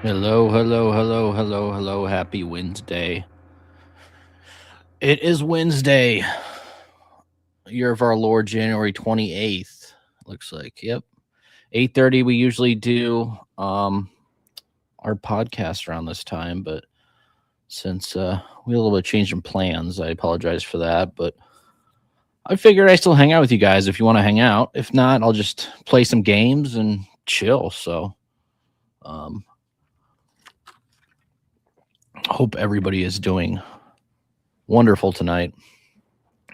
Hello, hello, hello, hello, hello. Happy Wednesday. It is Wednesday, year of our Lord, January 28th. Looks like, yep. 8:30 we usually do our podcast around this time, but since we had a little bit of change in plans, I apologize for that, but I figured I still hang out with you guys if you want to hang out. If not, I'll just play some games and chill. So, um hope everybody is doing wonderful tonight.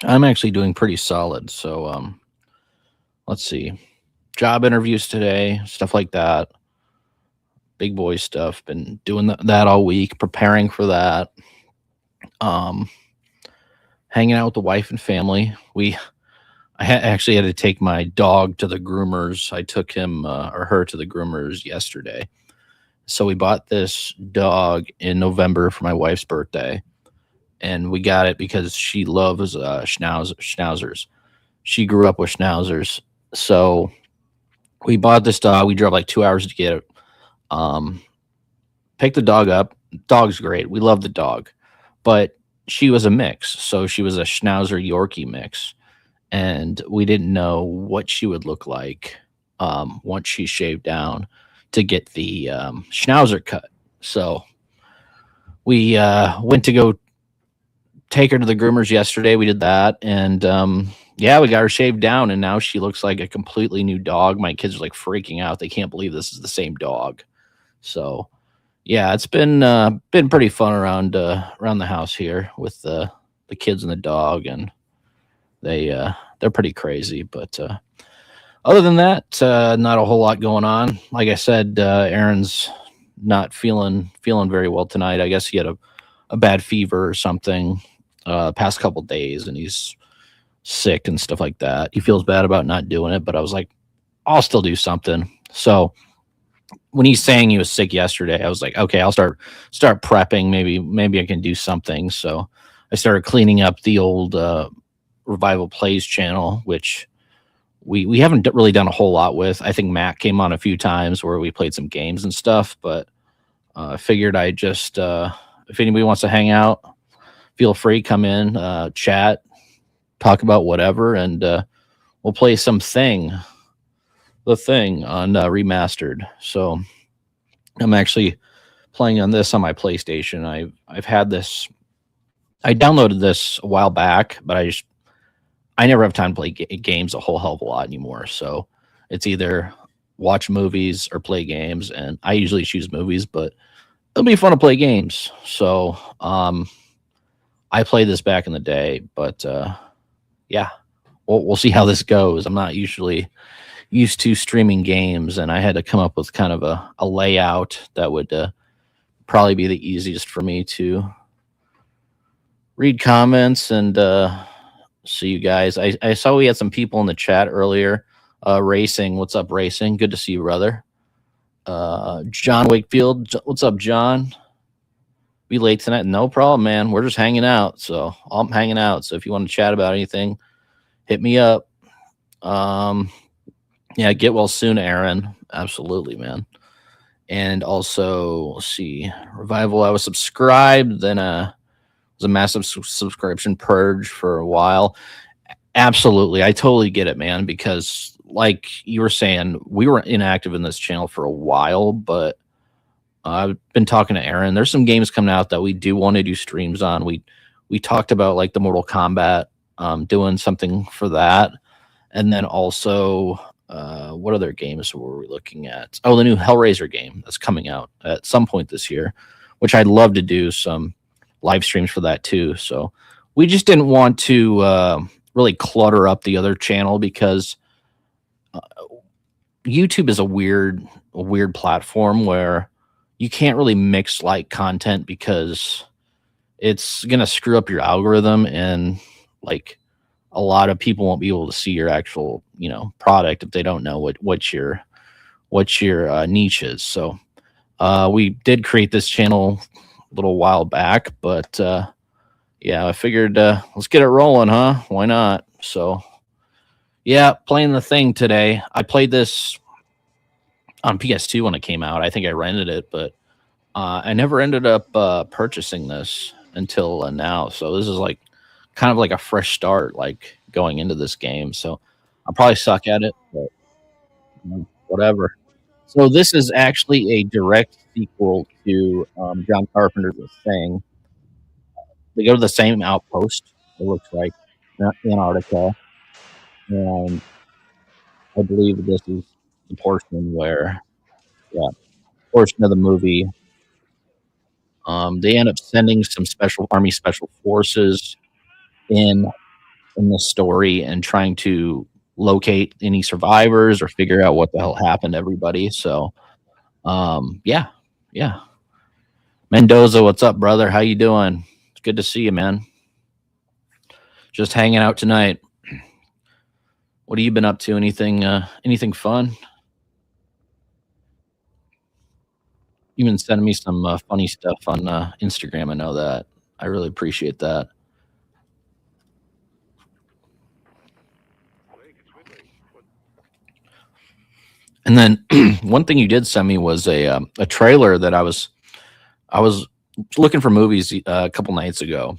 I'm actually doing pretty solid. So, let's see. Job interviews today, stuff like that. Big boy stuff. Been doing that all week, preparing for that. Um, Hanging out with the wife and family. Actually had to take my dog to the groomers. I took him or her to the groomers yesterday. So we bought this dog in November for my wife's birthday, and we got it because she loves schnauzers. She grew up with schnauzers, so we bought this dog. We drove like 2 hours to get it. Um, Picked the dog up. Dog's great. We love the dog, but she was a mix. So she was a Schnauzer Yorkie mix, and we didn't know what she would look like once she shaved down to get the Schnauzer cut. So we went to go take her to the groomers yesterday. We did that, and yeah, we got her shaved down, and now she looks like a completely new dog. My kids are like freaking out; they can't believe this is the same dog. So yeah, it's been pretty fun around the house here with the kids and the dog, and they're pretty crazy. But other than that, not a whole lot going on. Like I said, Aaron's not feeling very well tonight. I guess he had a bad fever or something past couple days, and he's sick and stuff like that. He feels bad about not doing it, but I was like, I'll still do something. So when he's saying he was sick yesterday, I was like, okay, I'll start prepping. Maybe I can do something. So I started cleaning up the old Revival Plays channel, which we haven't really done a whole lot with. I think Matt came on a few times where we played some games and stuff, but I figured I just if anybody wants to hang out, feel free, come in, chat, talk about whatever, and we'll play the thing on remastered. So I'm actually playing on this on my PlayStation. I've had this. I downloaded this a while back, but I never have time to play games a whole hell of a lot anymore. So it's either watch movies or play games, and I usually choose movies, but it'll be fun to play games. So I played this back in the day, but yeah, we'll see how this goes. I'm not usually used to streaming games, and I had to come up with kind of a layout that would probably be the easiest for me to read comments and see you guys. I saw we had some people in the chat earlier. Racing, what's up, Racing? Good to see you, brother. John Wakefield, what's up, John? Be late tonight? No problem, man. We're just hanging out, so I'm hanging out. So if you want to chat about anything, hit me up. Yeah, get well soon, Aaron. Absolutely, man. And also, let's see, Revival. I was subscribed, then was a massive subscription purge for a while. Absolutely, I totally get it, man. Because like you were saying, we were inactive in this channel for a while, but I've been talking to Aaron. There's some games coming out that we do want to do streams on. We talked about like the Mortal Kombat, doing something for that, and then also what other games were we looking at? Oh, the new Hellraiser game that's coming out at some point this year, which I'd love to do some live streams for that too. So we just didn't want to really clutter up the other channel because uh, YouTube is a weird platform where you can't really mix like content because it's gonna screw up your algorithm, and like a lot of people won't be able to see your actual product if they don't know what your niche is. So we did create this channel a little while back, but yeah, I figured let's get it rolling, huh? Why not? So yeah, playing the Thing today. I played this on PS2 when it came out. I think I rented it, but I never ended up purchasing this until now, so this is like kind of like a fresh start, like going into this game. So I'll probably suck at it, but whatever. So this is actually a direct sequel to John Carpenter's The Thing. They go to the same outpost. It looks like Antarctica, and I believe this is the portion where, yeah, portion of the movie. They end up sending some special army special forces in in the story and trying to locate any survivors or figure out what the hell happened to everybody. So, yeah, yeah. Mendoza, what's up, brother? How you doing? It's good to see you, man. Just hanging out tonight. What have you been up to? Anything fun? You've been sending me some funny stuff on Instagram. I know that. I really appreciate that. And then one thing you did send me was a trailer that I was looking for movies a couple nights ago,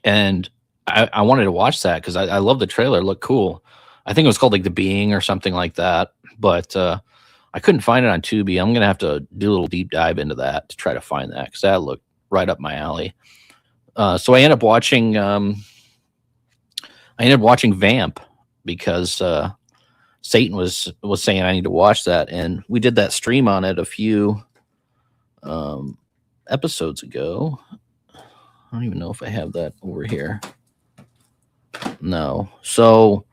and I wanted to watch that because I love the trailer. It looked cool. I think it was called like The Being or something like that, but I couldn't find it on Tubi. I'm gonna have to do a little deep dive into that to try to find that because that looked right up my alley. So I ended up watching Vamp because Satan was saying I need to watch that, and we did that stream on it a few um, episodes ago. I don't even know if I have that over here. No, so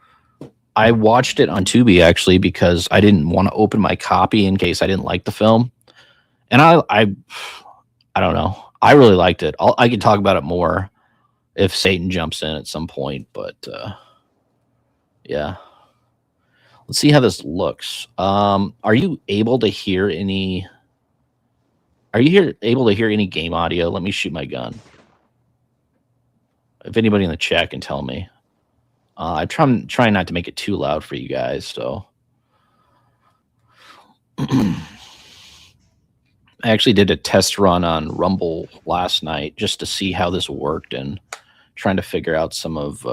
I watched it on Tubi actually because I didn't want to open my copy in case I didn't like the film, and I don't know. I really liked it. I can talk about it more if Satan jumps in at some point, but yeah. Let's see how this looks. Are you able to hear any? Are you able to hear any game audio? Let me shoot my gun. If anybody in the chat can tell me, I'm trying not to make it too loud for you guys. So, I actually did a test run on Rumble last night just to see how this worked and trying to figure out some of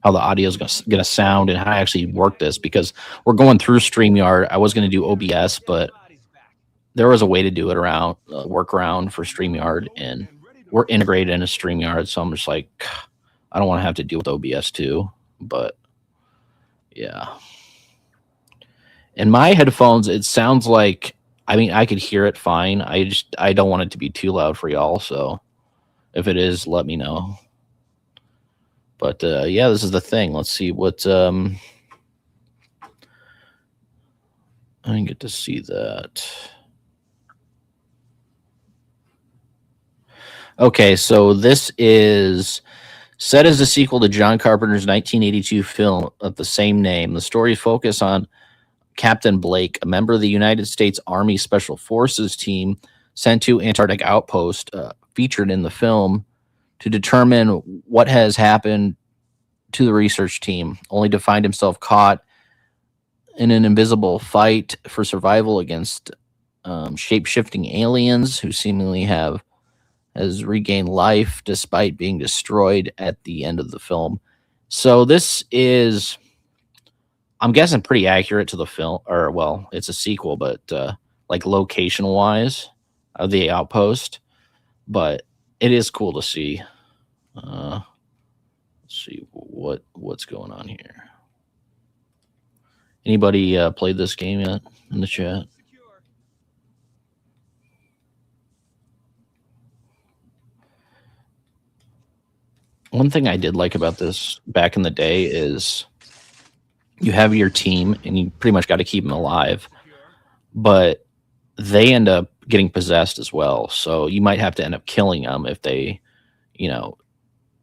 how the audio is going to sound and how I actually work this because we're going through StreamYard. I was going to do OBS, but there was a way to do it around workaround for StreamYard, and we're integrated into StreamYard. So I'm just like, I don't want to have to deal with OBS too. But yeah, in my headphones, it sounds like. I mean, I could hear it fine. I don't want it to be too loud for y'all. So if it is, let me know. But yeah, this is the thing. Let's see what I didn't get to see that. Okay, so this is set as a sequel to John Carpenter's 1982 film of the same name. The story focuses on Captain Blake, a member of the United States Army Special Forces team sent to Antarctic outpost, featured in the film, to determine what has happened to the research team, only to find himself caught in an invisible fight for survival against shape-shifting aliens who seemingly has regained life despite being destroyed at the end of the film. So this is, I'm guessing, pretty accurate to the film, or well, it's a sequel, but like location wise of the outpost. But it is cool to see. Let's see what's going on here. Anybody played this game yet in the chat? One thing I did like about this back in the day is you have your team and you pretty much got to keep them alive, but they end up getting possessed as well. So you might have to end up killing them if they, you know,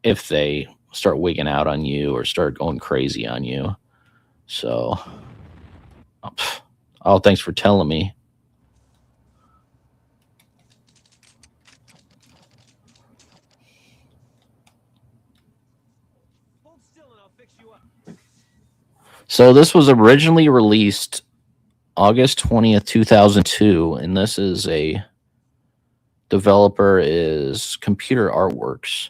if they start wigging out on you or start going crazy on you. So, oh, thanks for telling me. So this was originally released August 20th, 2002, and this is a developer is Computer Artworks.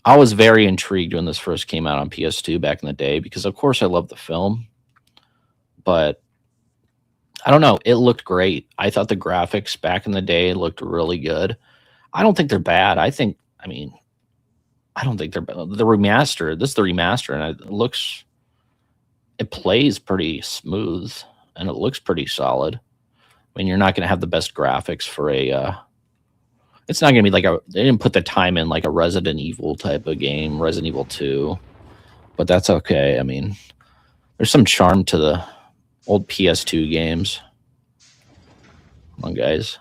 I was very intrigued when this first came out on PS2 back in the day because, of course, I love the film, but I don't know. It looked great. I thought the graphics back in the day looked really good. I don't think they're bad. I mean, I don't think they're bad. The remaster, this is the remaster, and it plays pretty smooth and it looks pretty solid. I mean, you're not going to have the best graphics for it's not going to be like they didn't put the time in like a Resident Evil type of game, Resident Evil 2, but that's okay. I mean, there's some charm to the old PS2 games. Come on, guys.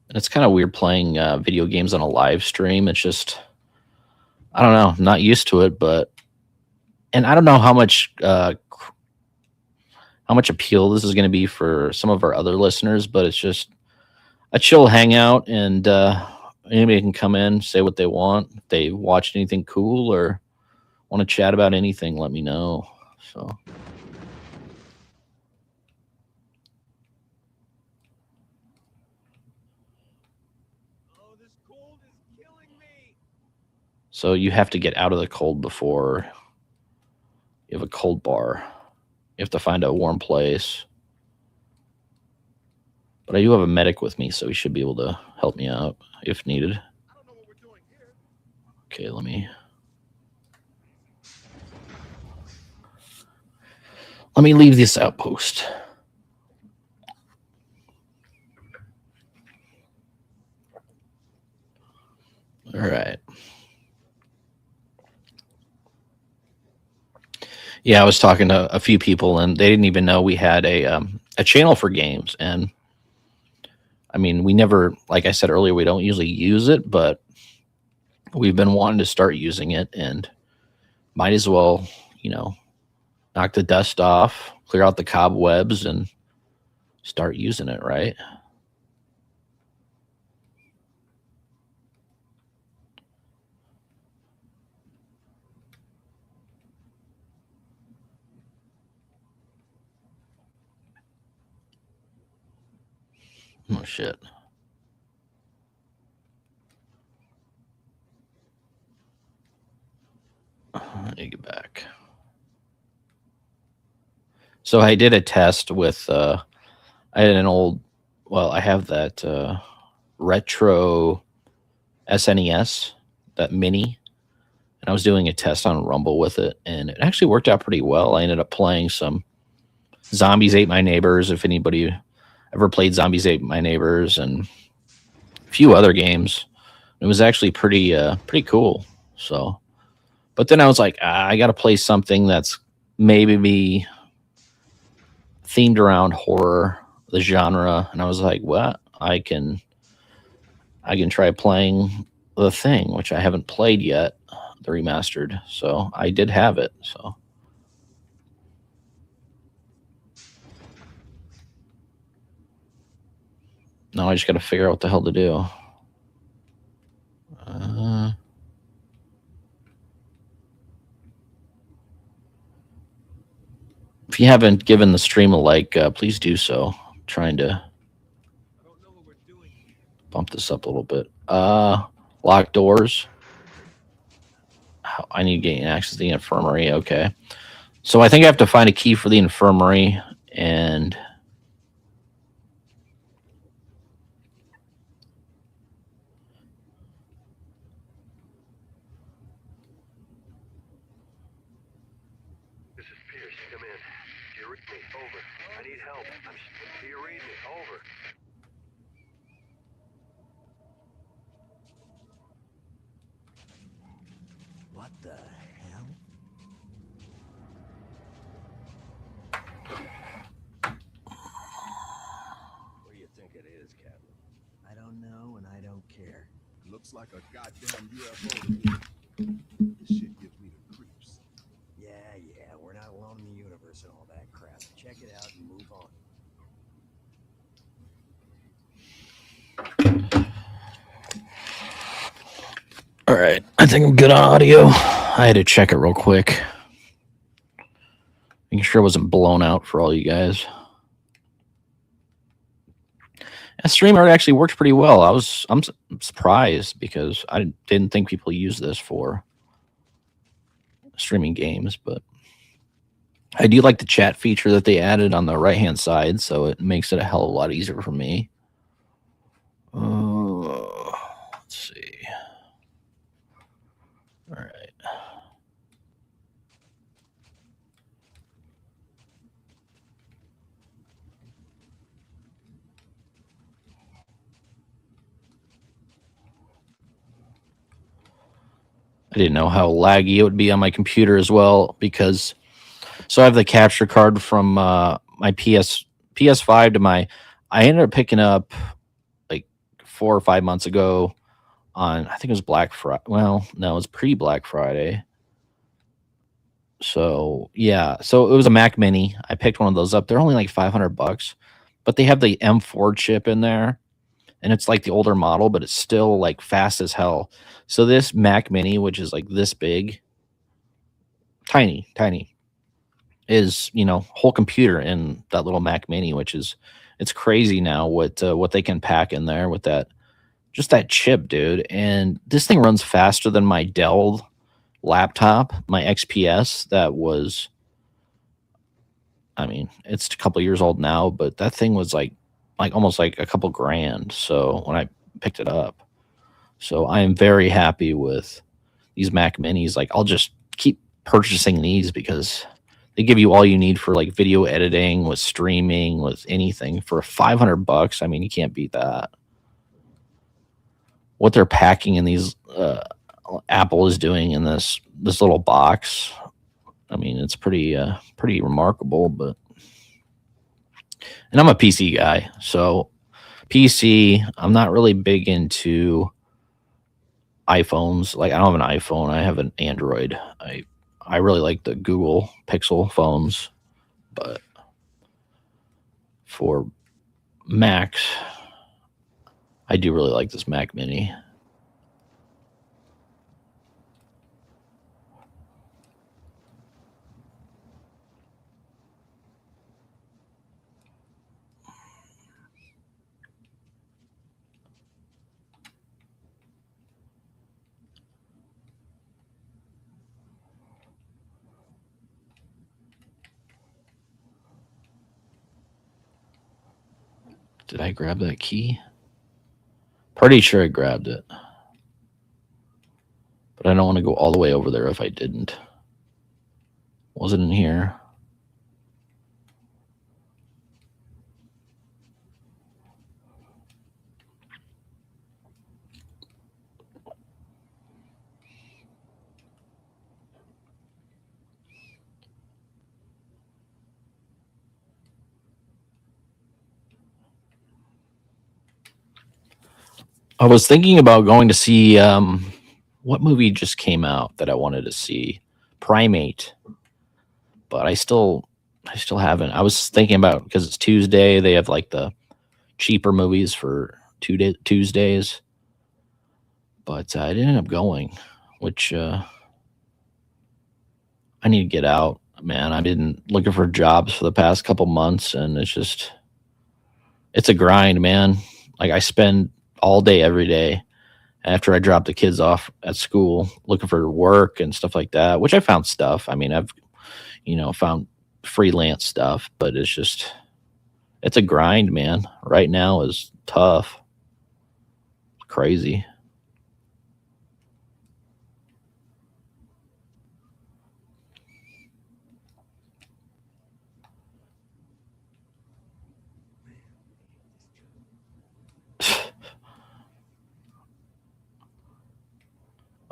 And it's kind of weird playing video games on a live stream. It's just, I don't know, I'm not used to it, and I don't know how much appeal this is going to be for some of our other listeners, but it's just a chill hangout, and anybody can come in, say what they want. If they watched anything cool or want to chat about anything, let me know. So you have to get out of the cold before you have a cold bar. You have to find a warm place. But I do have a medic with me, so he should be able to help me out if needed. Okay, let me leave this outpost. All right. Yeah, I was talking to a few people, and they didn't even know we had a channel for games. And I mean, we never, like I said earlier, we don't usually use it, but we've been wanting to start using it, and might as well, knock the dust off, clear out the cobwebs, and start using it, right? Oh shit. I need to get back. So I did a test with I had an old, well, I have that retro SNES, that mini, and I was doing a test on Rumble with it, and it actually worked out pretty well. I ended up playing some Zombies Ate My Neighbors, if anybody ever played Zombies Ate My Neighbors, and a few other games. It was actually pretty cool. So, but then I was like, I got to play something that's maybe be themed around horror, the genre, and I was like, well, I can try playing The Thing, which I haven't played yet, the remastered. So I did have it. So now I just got to figure out what the hell to do. If you haven't given the stream a like, please do so. I'm trying to bump this up a little bit. Lock doors. I need to gain access to the infirmary. Okay. So I think I have to find a key for the infirmary, and This is Pierce. Come in. Do you read me? Over. I need help. Do you read me? Over. What the hell? What do you think it is, Captain? I don't know and I don't care. Looks like a goddamn UFO to me. This shit gives me the creeps. All right, I think I'm good on audio. I had to check it real quick, making sure it wasn't blown out for all you guys. And StreamYard actually worked pretty well. I'm surprised because I didn't think people use this for streaming games, but I do like the chat feature that they added on the right hand side, so it makes it a hell of a lot easier for me. Let's see. All right. I didn't know how laggy it would be on my computer as well because so I have the capture card from my PS5 to my. I ended up picking up like 4 or 5 months ago on I think it was Black Friday. Well, no, it was pre-Black Friday. So yeah, so it was a Mac Mini. I picked one of those up. They're only like $500, but they have the M4 chip in there, and it's like the older model, but it's still like fast as hell. So this Mac Mini, which is like this big, tiny, is whole computer in that little Mac Mini, which is it's crazy now what they can pack in there with that just that chip, dude. And this thing runs faster than my Dell laptop, my XPS. That was, I mean, it's a couple years old now, but that thing was like almost like a couple grand. So when I picked it up, so I am very happy with these Mac Minis. Like I'll just keep purchasing these because they give you all you need for like video editing, with streaming, with anything for $500. I mean, you can't beat that. What they're packing in these, Apple is doing in this little box. I mean, it's pretty remarkable. But and I'm a PC guy, so PC. I'm not really big into iPhones. Like I don't have an iPhone. I have an Android. I really like the Google Pixel phones, but for Macs, I do really like this Mac Mini. Did I grab that key? Pretty sure I grabbed it. But I don't want to go all the way over there if I didn't. Was it in here? I was thinking about going to see what movie just came out that I wanted to see, Primate, but I still haven't. I was thinking about because it's Tuesday, they have like the cheaper movies for Tuesdays, but I didn't end up going, which I need to get out, man. I've been looking for jobs for the past couple months, and it's a grind, man. Like I spend all day every day after I drop the kids off at school looking for work and stuff like that, which I found stuff. I mean, I've, found freelance stuff, but it's a grind, man. Right now is tough. Crazy.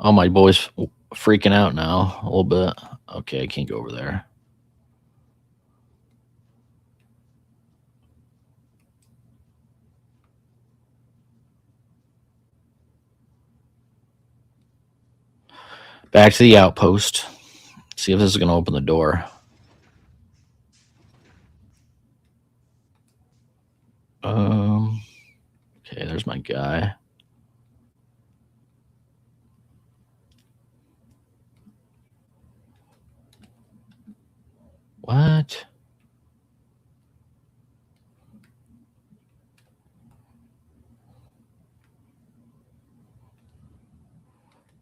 Oh, my boy's freaking out now a little bit. Okay, I can't go over there. Back to the outpost. See if this is going to open the door. Okay, there's my guy. What?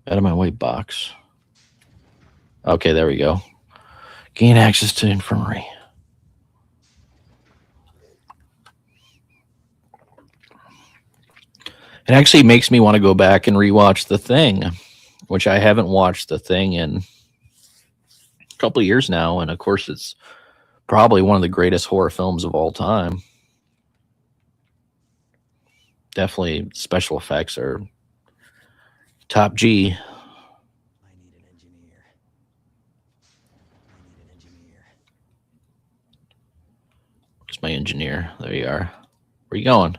Out of my white box. Okay, there we go. Gain access to infirmary. It actually makes me want to go back and rewatch The Thing, which I haven't watched The Thing in a couple of years now. And of course, it's probably one of the greatest horror films of all time. Definitely, special effects are top G. I need an engineer. I need an engineer. Where's my engineer? There you are. Where you going?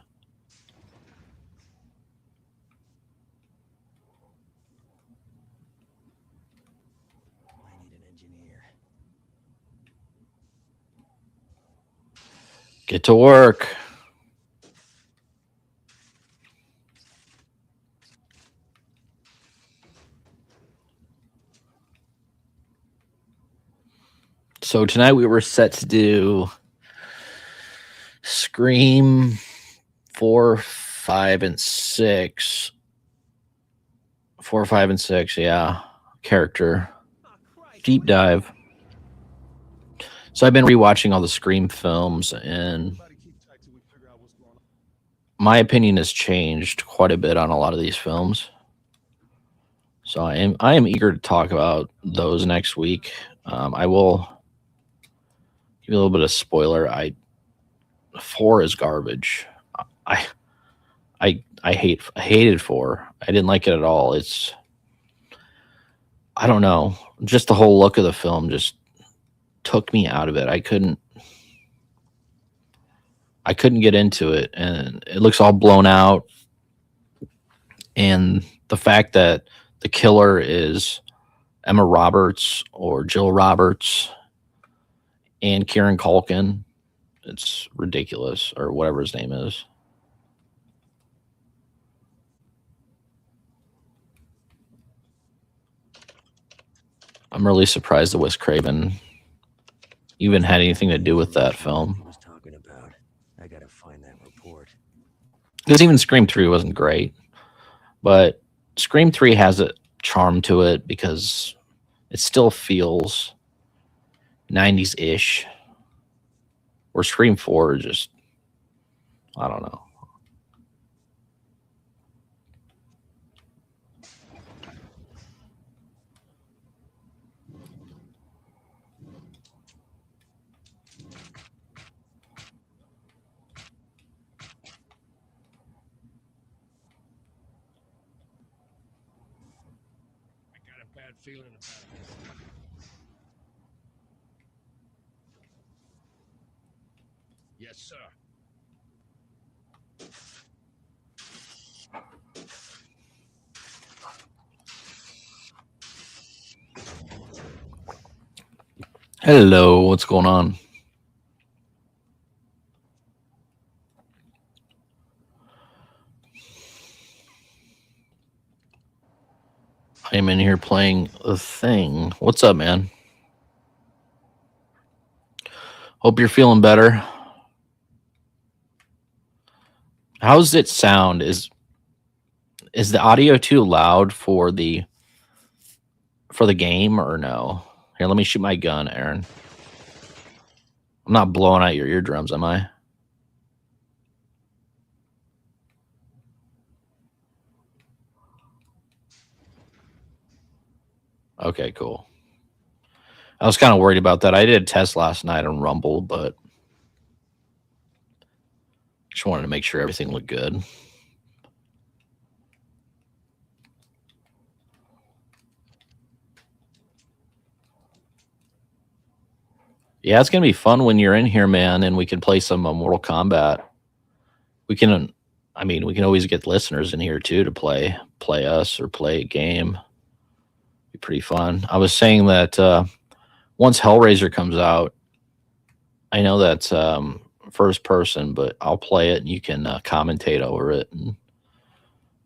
I need an engineer. Get to work. So tonight we were set to do Scream 4, 5, and 6. 4, 5, and 6, yeah. Character. Deep dive. So I've been rewatching all the Scream films, and my opinion has changed quite a bit on a lot of these films. So I am eager to talk about those next week. I will give you a little bit of spoiler. 4 is garbage. I hated 4. I didn't like it at all. I don't know. Just the whole look of the film just took me out of it. I couldn't get into it, and it looks all blown out. And the fact that the killer is Emma Roberts or Jill Roberts and Kieran Culkin, it's ridiculous, or whatever his name is. I'm really surprised that Wes Craven even had anything to do with that film. He was talking about. I gotta find that report. Because even Scream 3 wasn't great, but Scream 3 has a charm to it because it still feels 90s-ish. Or Scream 4 just, I don't know. Bad feeling about this. Yes, sir. Hello, what's going on? I'm in here playing The Thing. What's up, man? Hope you're feeling better. How's it sound? Is the audio too loud for the game or no? Here, let me shoot my gun, Aaron. I'm not blowing out your eardrums, am I? Okay, cool. I was kind of worried about that. I did a test last night on Rumble, but just wanted to make sure everything looked good. Yeah, it's gonna be fun when you're in here, man, and we can play some Mortal Kombat. We can always get listeners in here too to play us or play a game. Be pretty fun. I was saying that once Hellraiser comes out, I know that's first person, but I'll play it and you can commentate over it. And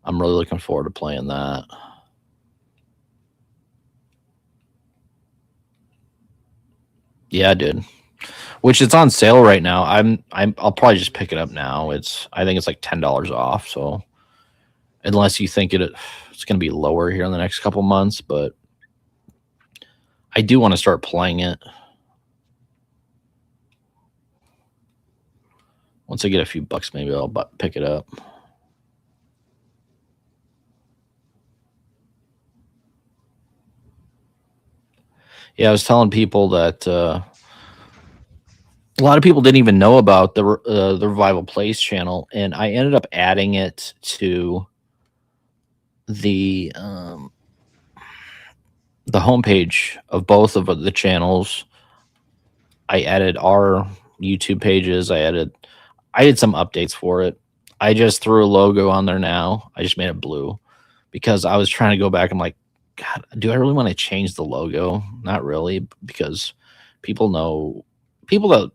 I'm really looking forward to playing that. Yeah, I did. Which it's on sale right now. I'll probably just pick it up now. I think it's like $10 off. So unless you think it's going to be lower here in the next couple months, but I do want to start playing it. Once I get a few bucks, maybe I'll pick it up. Yeah, I was telling people that a lot of people didn't even know about the Revival Plays channel, and I ended up adding it to the homepage of both of the channels. I added our YouTube pages. I did some updates for it. I just threw a logo on there now. I just made it blue because I was trying to go back. I'm like, God, do I really want to change the logo? Not really, because people that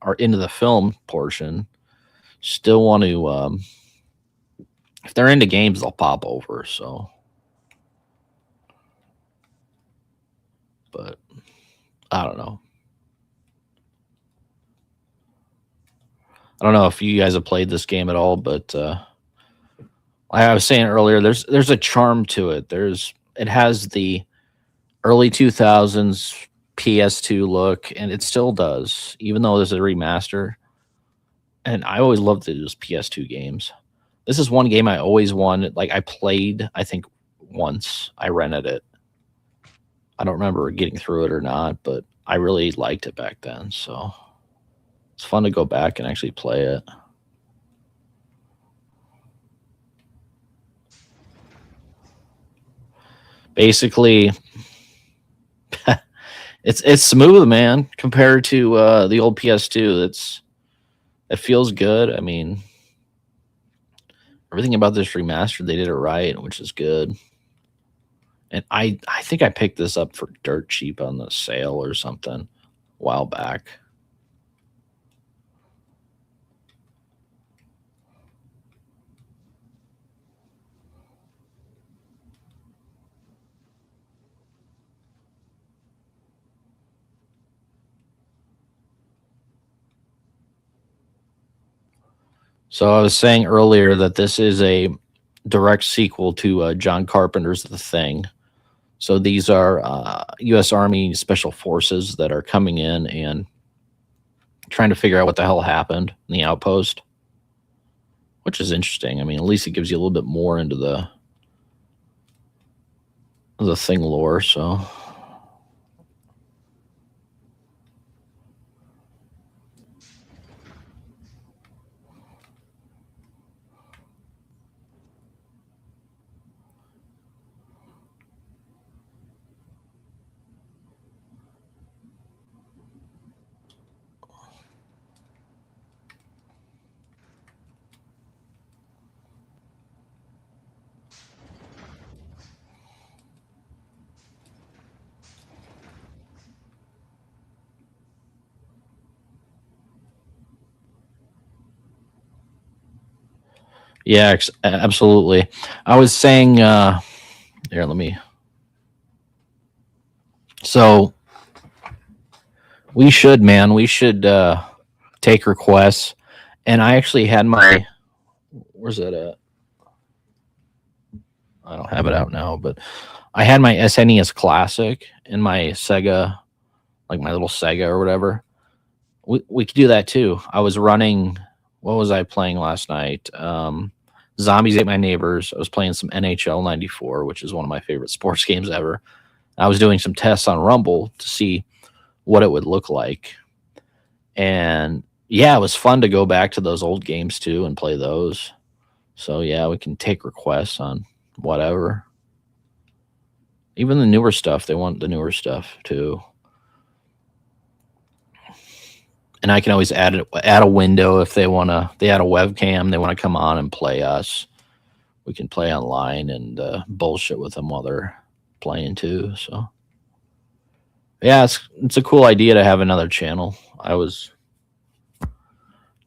are into the film portion still want to. If they're into games, they'll pop over. So, but I don't know. I don't know if you guys have played this game at all, but like I was saying earlier, there's a charm to it. It has the early 2000s PS2 look, and it still does, even though there's a remaster. And I always loved those PS2 games. This is one game I always wanted. Like I played, I think once I rented it. I don't remember getting through it or not, but I really liked it back then. So it's fun to go back and actually play it. Basically, it's smooth, man, compared to the old PS2. It feels good. I mean, everything about this remastered, they did it right, which is good. And I think I picked this up for dirt cheap on the sale or something a while back. So I was saying earlier that this is a direct sequel to John Carpenter's The Thing. So these are U.S. Army Special Forces that are coming in and trying to figure out what the hell happened in the outpost, which is interesting. I mean, at least it gives you a little bit more into the Thing lore. So. Yeah, absolutely. I was saying, here, let me. So we should, man, take requests. And I actually had my, where's that at? I don't have it out now, but I had my SNES Classic in my Sega, like my little Sega or whatever. We could do that too. I was running, what was I playing last night? Zombies Ate My Neighbors. I was playing some NHL 94, which is one of my favorite sports games ever. I was doing some tests on Rumble to see what it would look like. And yeah, it was fun to go back to those old games too and play those. So yeah, we can take requests on whatever. Even the newer stuff, they want the newer stuff too. And I can always add a window if they want to. They add a webcam. They want to come on and play us. We can play online and bullshit with them while they're playing too. So yeah, it's a cool idea to have another channel. I was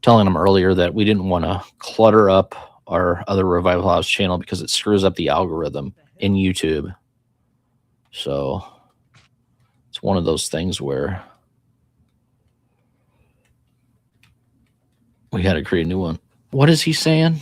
telling them earlier that we didn't want to clutter up our other Revival House channel because it screws up the algorithm in YouTube. So it's one of those things where We got to create a new one. What is he saying?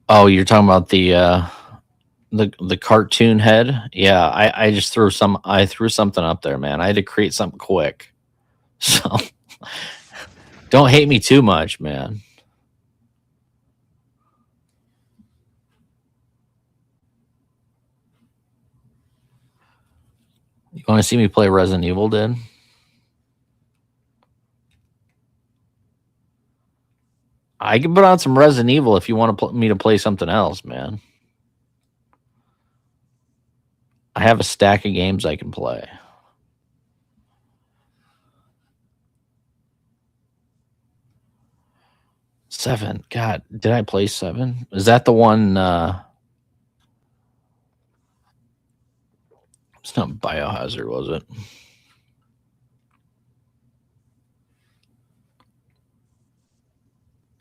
Oh, you're talking about the cartoon head? Yeah, I just threw something up there, man. I had to create something quick. So don't hate me too much, man. You want to see me play Resident Evil, dude? I can put on some Resident Evil if you want me to play something else, man. I have a stack of games I can play. Seven. God, did I play seven? Is that the one? It's not Biohazard, was it?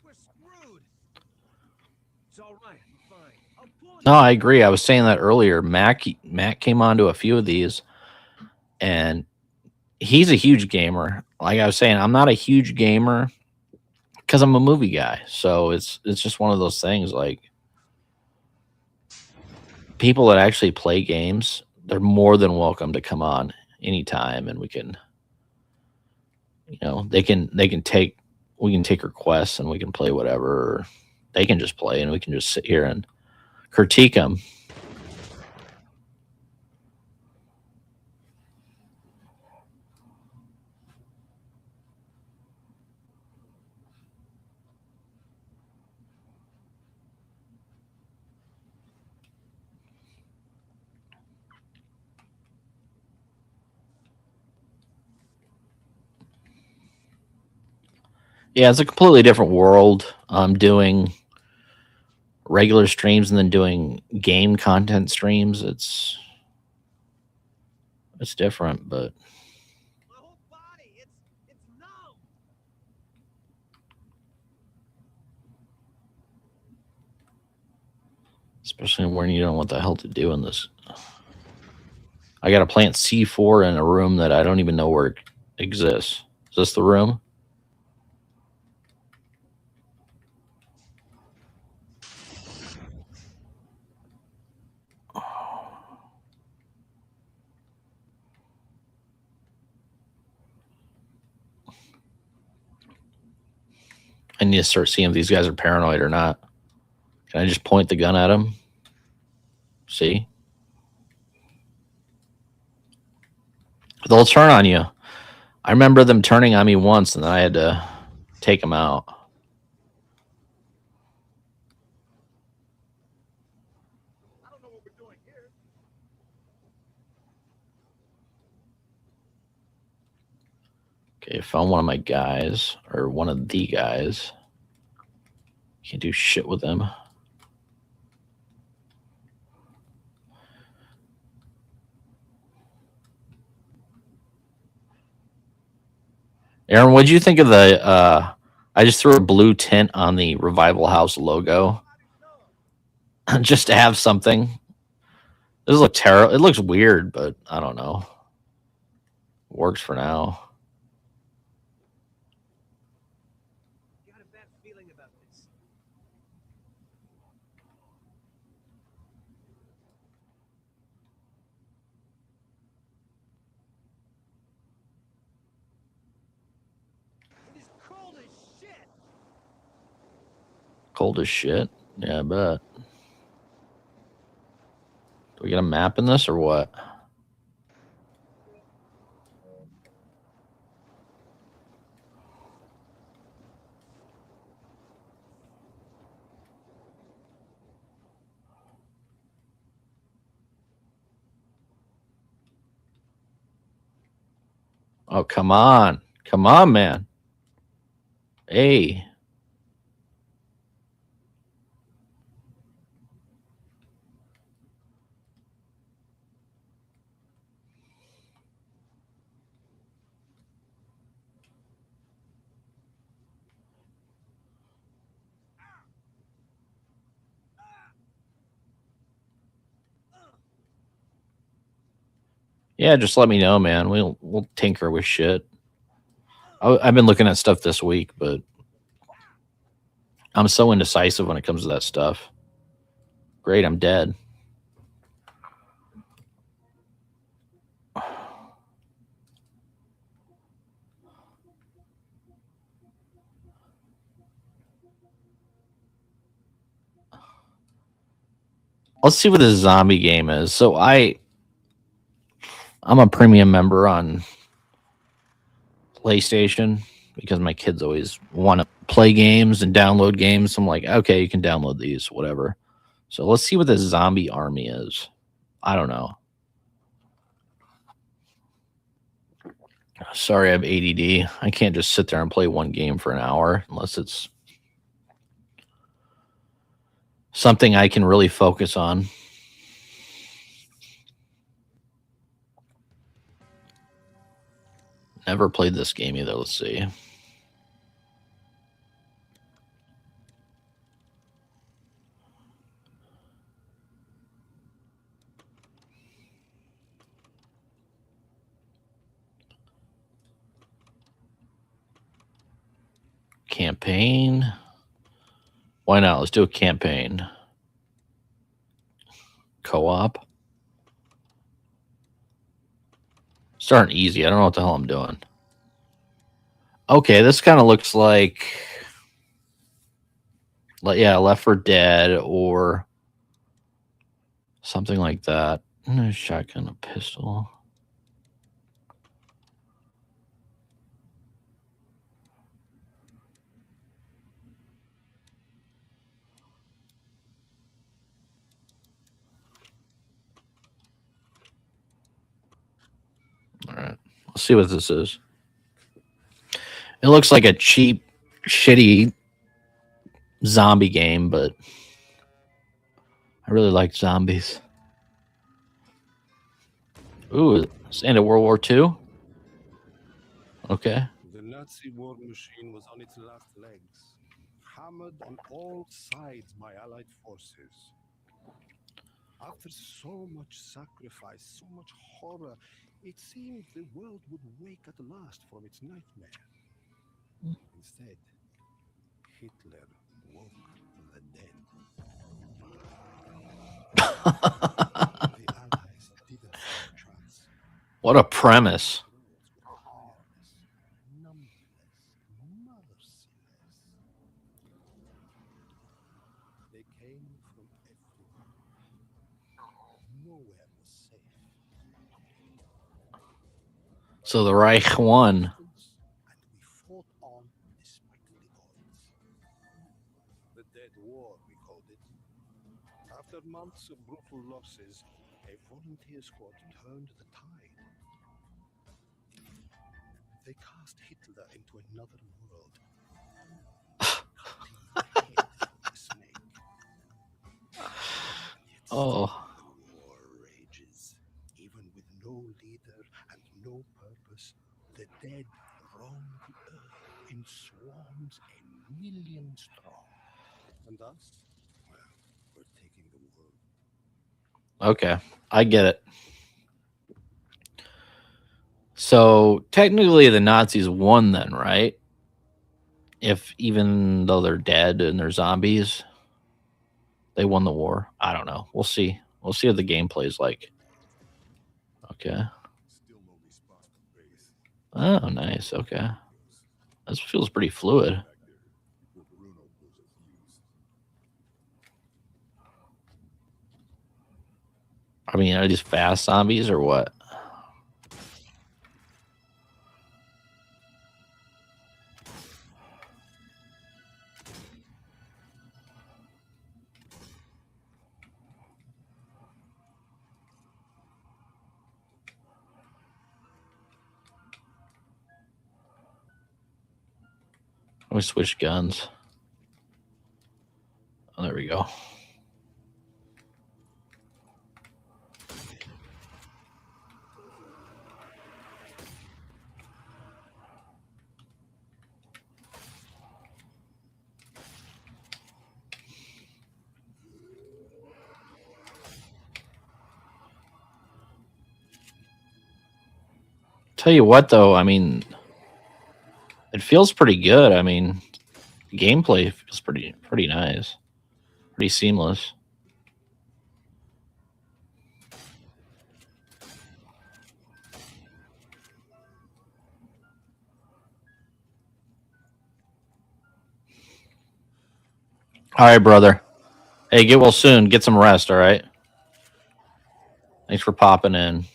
We're screwed. It's all right. I'm fine. I'll pull it. No, I agree. I was saying that earlier. Matt came onto a few of these, and he's a huge gamer. Like I was saying, I'm not a huge gamer because I'm a movie guy. So it's just one of those things. Like people that actually play games, they're more than welcome to come on anytime, and we can, they can take we can take requests and we can play whatever. Or they can just play and we can just sit here and critique them. Yeah, it's a completely different world. Doing regular streams and then doing game content streams. It's different, but My whole body. It's numb. especially when you don't know what the hell to do in this. I got to plant C4 in a room that I don't even know where it exists. Is this the room? I need to start seeing if these guys are paranoid or not. Can I just point the gun at them? See? They'll turn on you. I remember them turning on me once, and then I had to take them out. I don't know what we're doing here. Okay, found one of my guys, or one of the guys. Can't do shit with them. Aaron, what'd you think of the? I just threw a blue tint on the Revival House logo just to have something. This look terrible. It looks weird, but I don't know. Works for now. Got a bad feeling about this. It is cold as shit. Cold as shit. Yeah, I bet. Do we get a map in this or what? Oh, come on. Come on, man. Hey. Yeah, just let me know, man. We'll tinker with shit. I've been looking at stuff this week, but I'm so indecisive when it comes to that stuff. Great, I'm dead. Let's see what this zombie game is. So I'm a premium member on PlayStation because my kids always want to play games and download games. So I'm like, okay, you can download these, whatever. So let's see what this zombie army is. I don't know. Sorry, I have ADD. I can't just sit there and play one game for an hour unless it's something I can really focus on. Never played this game either. Let's see. Campaign. Why not? Let's do a campaign. Co-op. Starting easy. I don't know what the hell I'm doing. Okay, this kind of looks like yeah, Left 4 Dead or something like that. A shotgun, a pistol. All right, let's see what this is. It looks like a cheap, shitty zombie game, but I really like zombies. Ooh, it's end of World War II. Okay. The Nazi war machine was on its last legs, hammered on all sides by Allied forces. After so much sacrifice, so much horror, it seemed the world would wake at last from its nightmare. Instead, Hitler woke the dead. The Allies didn't stand a chance. What a premise. Heartless, numberless, merciless. They came from everywhere. Nowhere was safe. So the Reich won. And we fought on despite the odds. The Dead War, we called it. After months of brutal losses, a volunteer squad turned the tide. They cast Hitler into another world, cutting the head from the snake. Yet Oh. the war rages. Even with no leader and no purpose, the dead roam the earth in swarms 1,000,000 strong. And us? Well, we're taking the world. Okay, I get it. So technically the Nazis won then, right? If even though they're dead and they're zombies, they won the war. I don't know. We'll see. We'll see what the gameplay is like. Okay. Still no response to base. Oh, nice. Okay. This feels pretty fluid. Back there, where Bruno blows a fuse. I mean, are these fast zombies or what? Let me switch guns. Oh, there we go. Tell you what, though, I mean, it feels pretty good. I mean, gameplay feels pretty nice, pretty seamless. All right, brother. Hey, get well soon. Get some rest. All right. Thanks for popping in.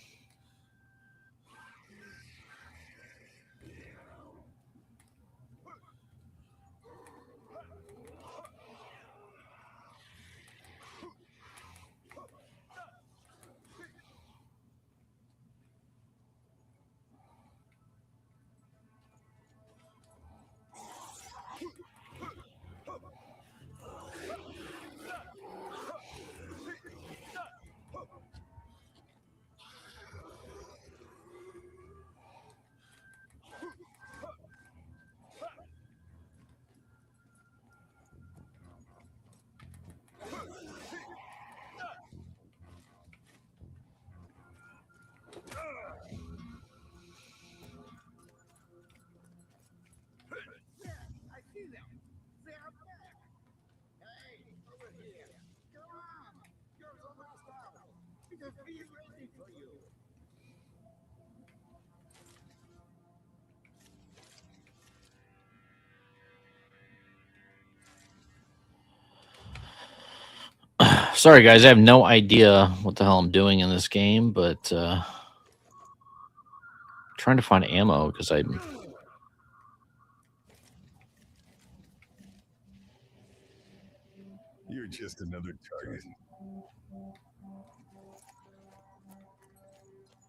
I see them. They are back. Hey, over here. Come on. You're almost out. The fee's waiting for you. Sorry, guys. I have no idea what the hell I'm doing in this game, but trying to find ammo because I'm. You're just another target.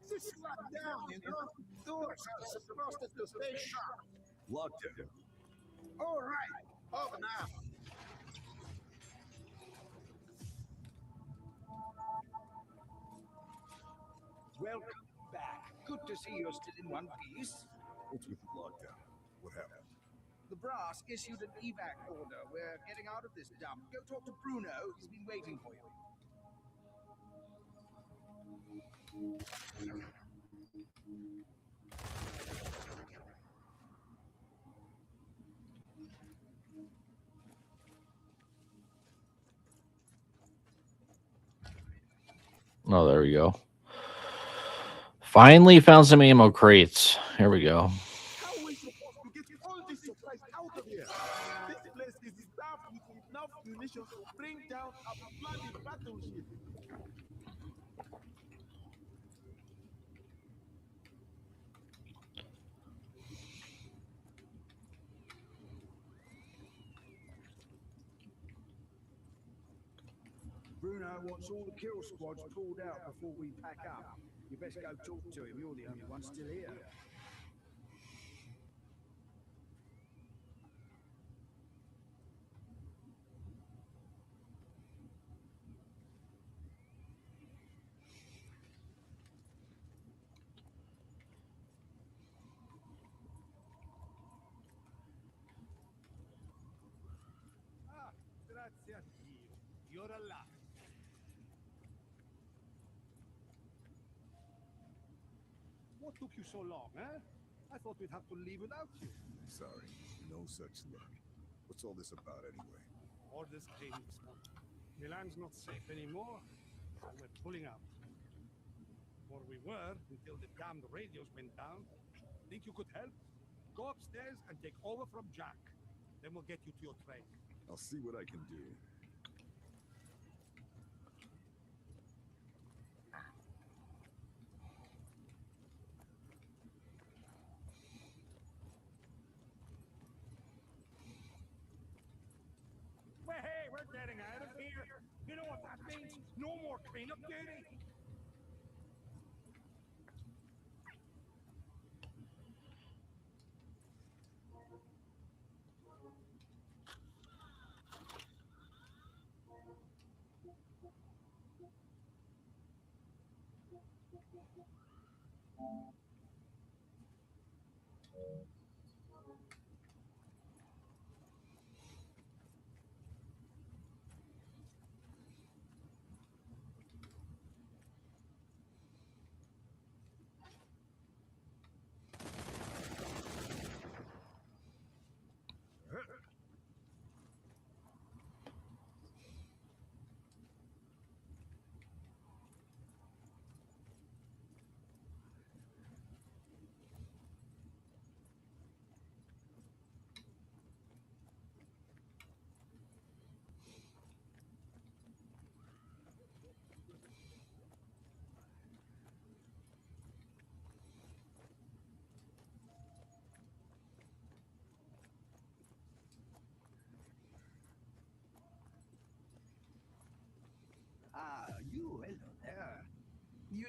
Just slap down, you know? Doors are supposed to stay sharp. Lockdown. All right. Open up. Welcome back. Good to see you're still in one piece. What's with the lockdown? What happened? The brass issued an evac order. We're getting out of this dump. Go talk to Bruno. He's been waiting for you. Oh, there we go. Finally found some ammo crates. Here we go. How are we supposed to get all these supplies out of here? This place is staffed with enough munitions to bring down a bloody battleship. Bruno wants all the kill squads pulled out before we pack up. You best go talk to him. You're the only one still here. Ah, grazie a Dio. You're alive. What took you so long, eh? I thought we'd have to leave without you. Sorry, no such luck. What's all this about anyway? Orders came this morning. Milan's not safe anymore, so we're pulling out. Or we were until the damned radios went down. Think you could help? Go upstairs and take over from Jack. Then we'll get you to your train. I'll see what I can do. Well, hey, we're getting out of here. You know what that means? No more cleanup duty.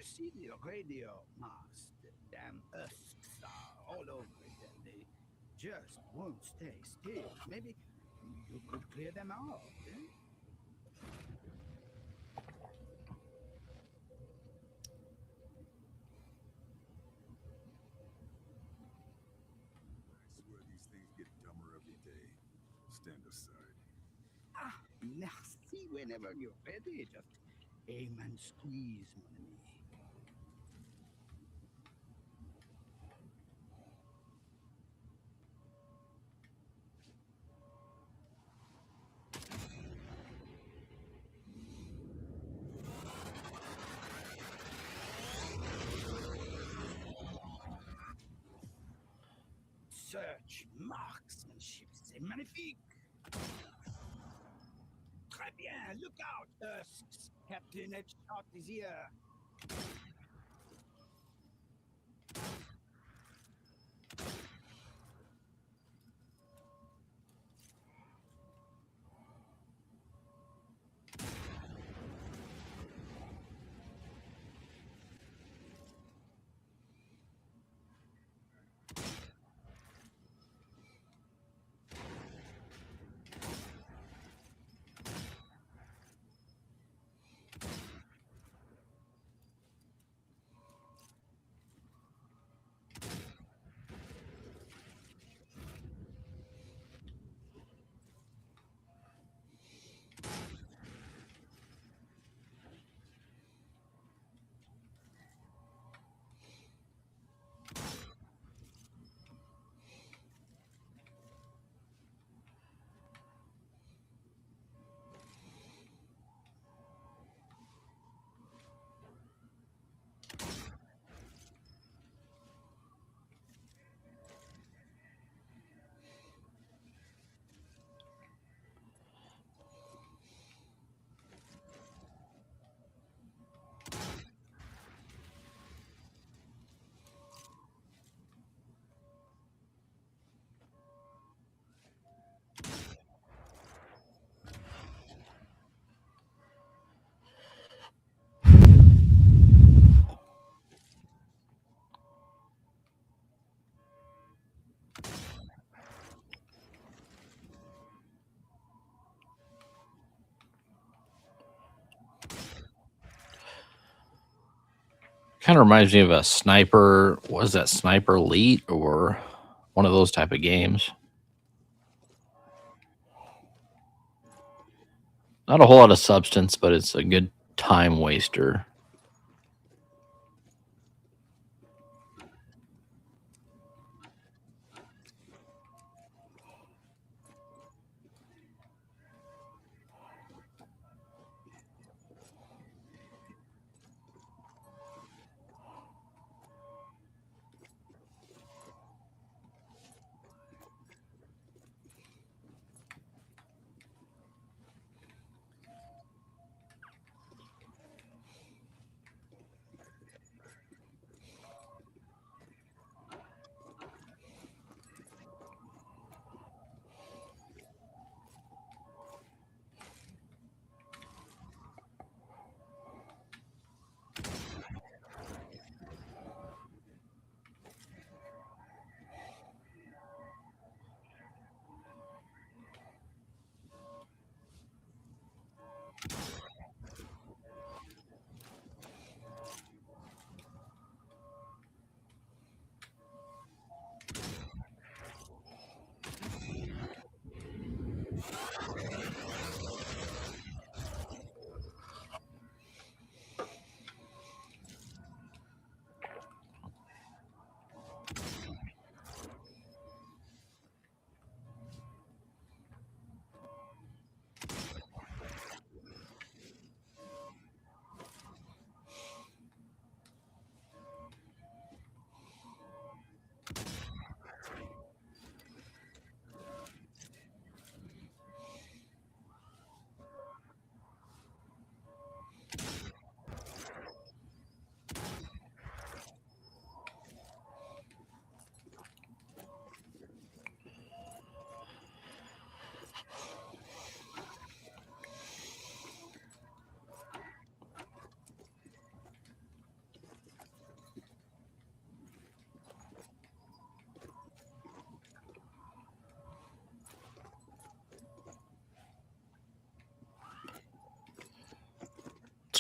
see the radio mast? Damn husks are all over it, and they just won't stay still. Maybe you could clear them out, eh? I swear these things get dumber every day. Stand aside. Ah, merci whenever you're ready. Just aim and squeeze, mon ami. Search marksmanship, c'est magnifique. Très bien, look out, husks. Captain Headshot is here. Kind of reminds me of a sniper. Was that Sniper Elite or one of those type of games? Not a whole lot of substance, but it's a good time waster.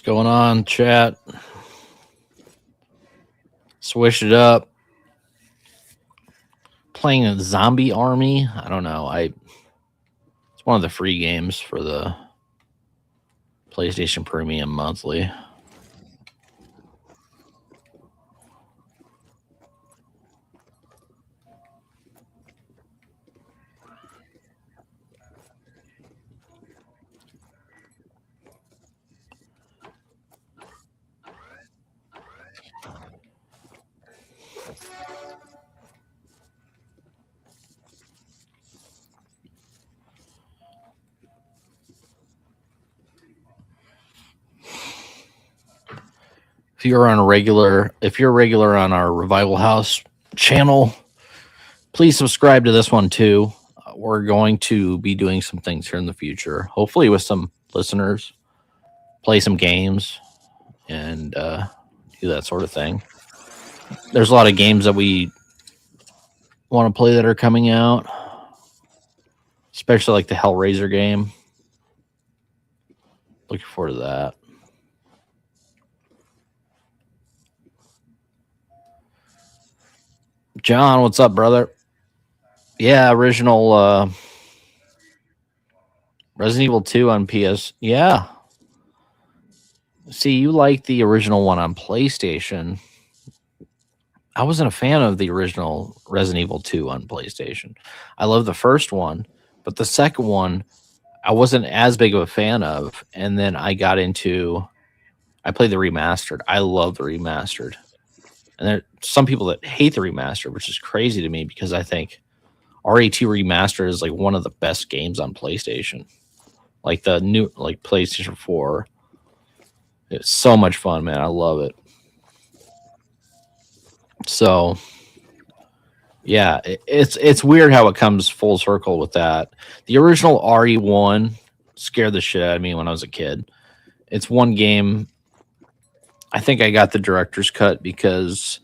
going on, chat? Swish it up. Playing a zombie army. I don't know. It's one of the free games for the PlayStation Premium monthly. If you're regular on our Revival House channel, please subscribe to this one too. We're going to be doing some things here in the future, hopefully with some listeners, play some games, and do that sort of thing. There's a lot of games that we want to play that are coming out, especially like the Hellraiser game. Looking forward to that. John, what's up, brother? Yeah, original Resident Evil 2 on PS. Yeah. See, you like the original one on PlayStation. I wasn't a fan of the original Resident Evil 2 on PlayStation. I love the first one, but the second one I wasn't as big of a fan of. And then I played the remastered. I love the remastered. And there are some people that hate the remastered, which is crazy to me because I think RE2 Remastered is like one of the best games on PlayStation. Like the new PlayStation 4. It's so much fun, man. I love it. So yeah, it's weird how it comes full circle with that. The original RE1 scared the shit out of me when I was a kid. It's one game. I think I got the director's cut because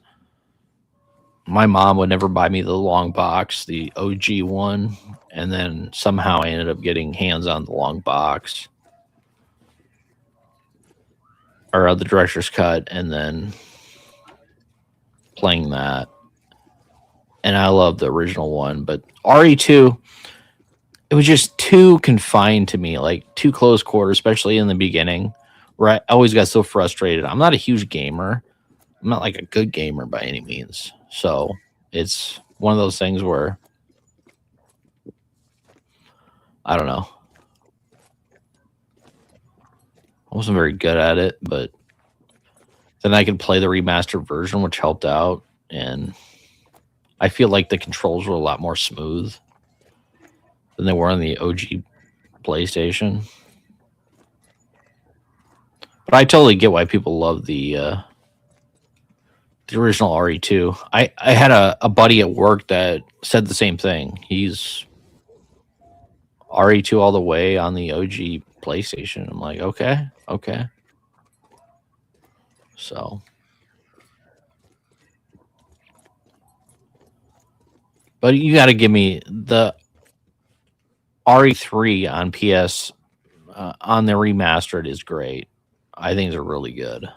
my mom would never buy me the long box, the OG one, and then somehow I ended up getting hands on the long box or the director's cut, and then playing that. And I love the original one, but RE2, it was just too confined to me, like too close quarters, especially in the beginning, where I always got so frustrated. I'm not a huge gamer. I'm not like a good gamer by any means. So it's one of those things where I don't know. I wasn't very good at it, but then I could play the remastered version, which helped out. And I feel like the controls were a lot more smooth than they were on the OG PlayStation. But I totally get why people love the original RE2. I had a buddy at work that said the same thing. He's RE2 all the way on the OG PlayStation. I'm like, okay. So, but you got to give me the RE3 on PS on the remastered is great. I think they're really good.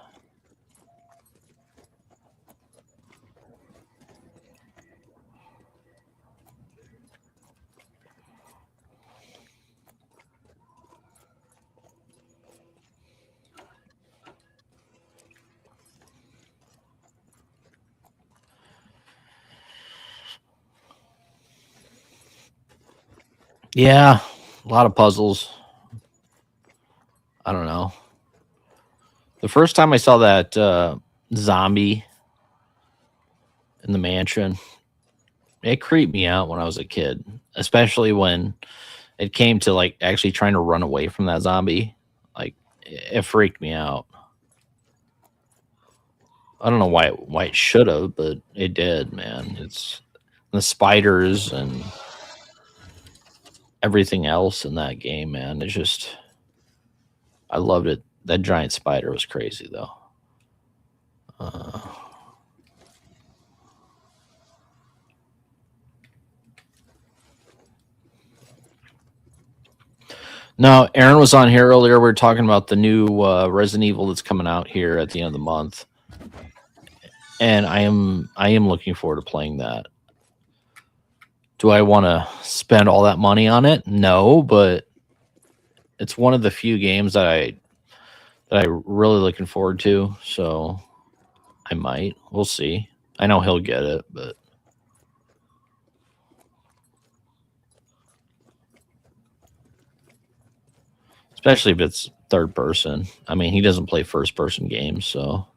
Yeah, a lot of puzzles. I don't know. The first time I saw that zombie in the mansion, it creeped me out when I was a kid, especially when it came to like actually trying to run away from that zombie. Like it freaked me out. I don't know why it should have, but it did, man. It's the spiders and everything else in that game, man. It's just I loved it. That giant spider was crazy though. No, Aaron was on here earlier. We were talking about the new Resident Evil that's coming out here at the end of the month, and I am looking forward to playing that. Do I want to spend all that money on it? No, but it's one of the few games that I really looking forward to. So I might. We'll see. I know he'll get it, but especially if it's third person. I mean, he doesn't play first person games, so.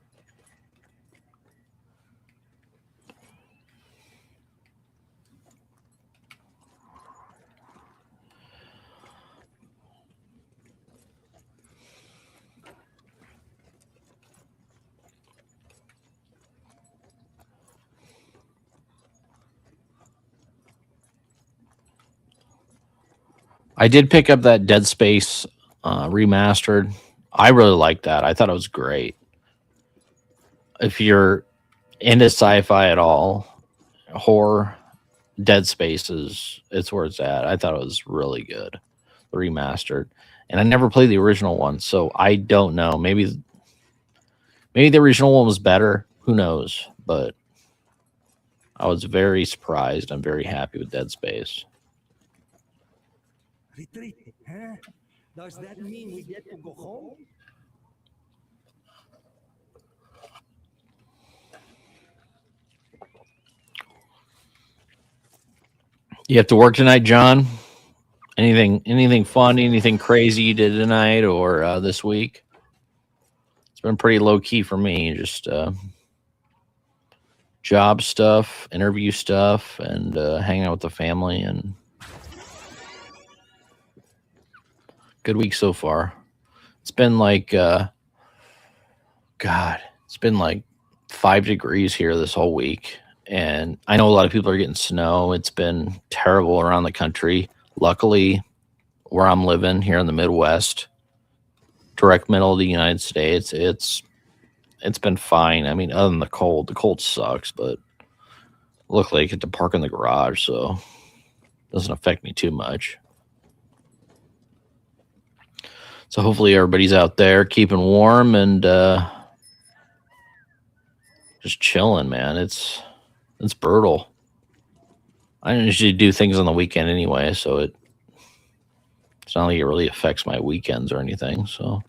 I did pick up that Dead Space remastered. I really liked that. I thought it was great. If you're into sci-fi at all, horror, Dead Space it's where it's at. I thought it was really good, the remastered, and I never played the original one, so I don't know. Maybe the original one was better. Who knows? But I was very surprised. I'm very happy with Dead Space. Retreat, huh? Does that mean we get to go home? You have to work tonight, John? Anything fun? Anything crazy you did tonight or this week? It's been pretty low key for me. Just job stuff, interview stuff, and hanging out with the family. And good week so far. It's been like, God, it's been like 5 degrees here this whole week. And I know a lot of people are getting snow. It's been terrible around the country. Luckily, where I'm living here in the Midwest, direct middle of the United States, it's been fine. I mean, other than the cold sucks, but luckily I get to park in the garage, so it doesn't affect me too much. So hopefully everybody's out there keeping warm and just chilling, man. It's brutal. I don't usually do things on the weekend anyway, so it's not like it really affects my weekends or anything. So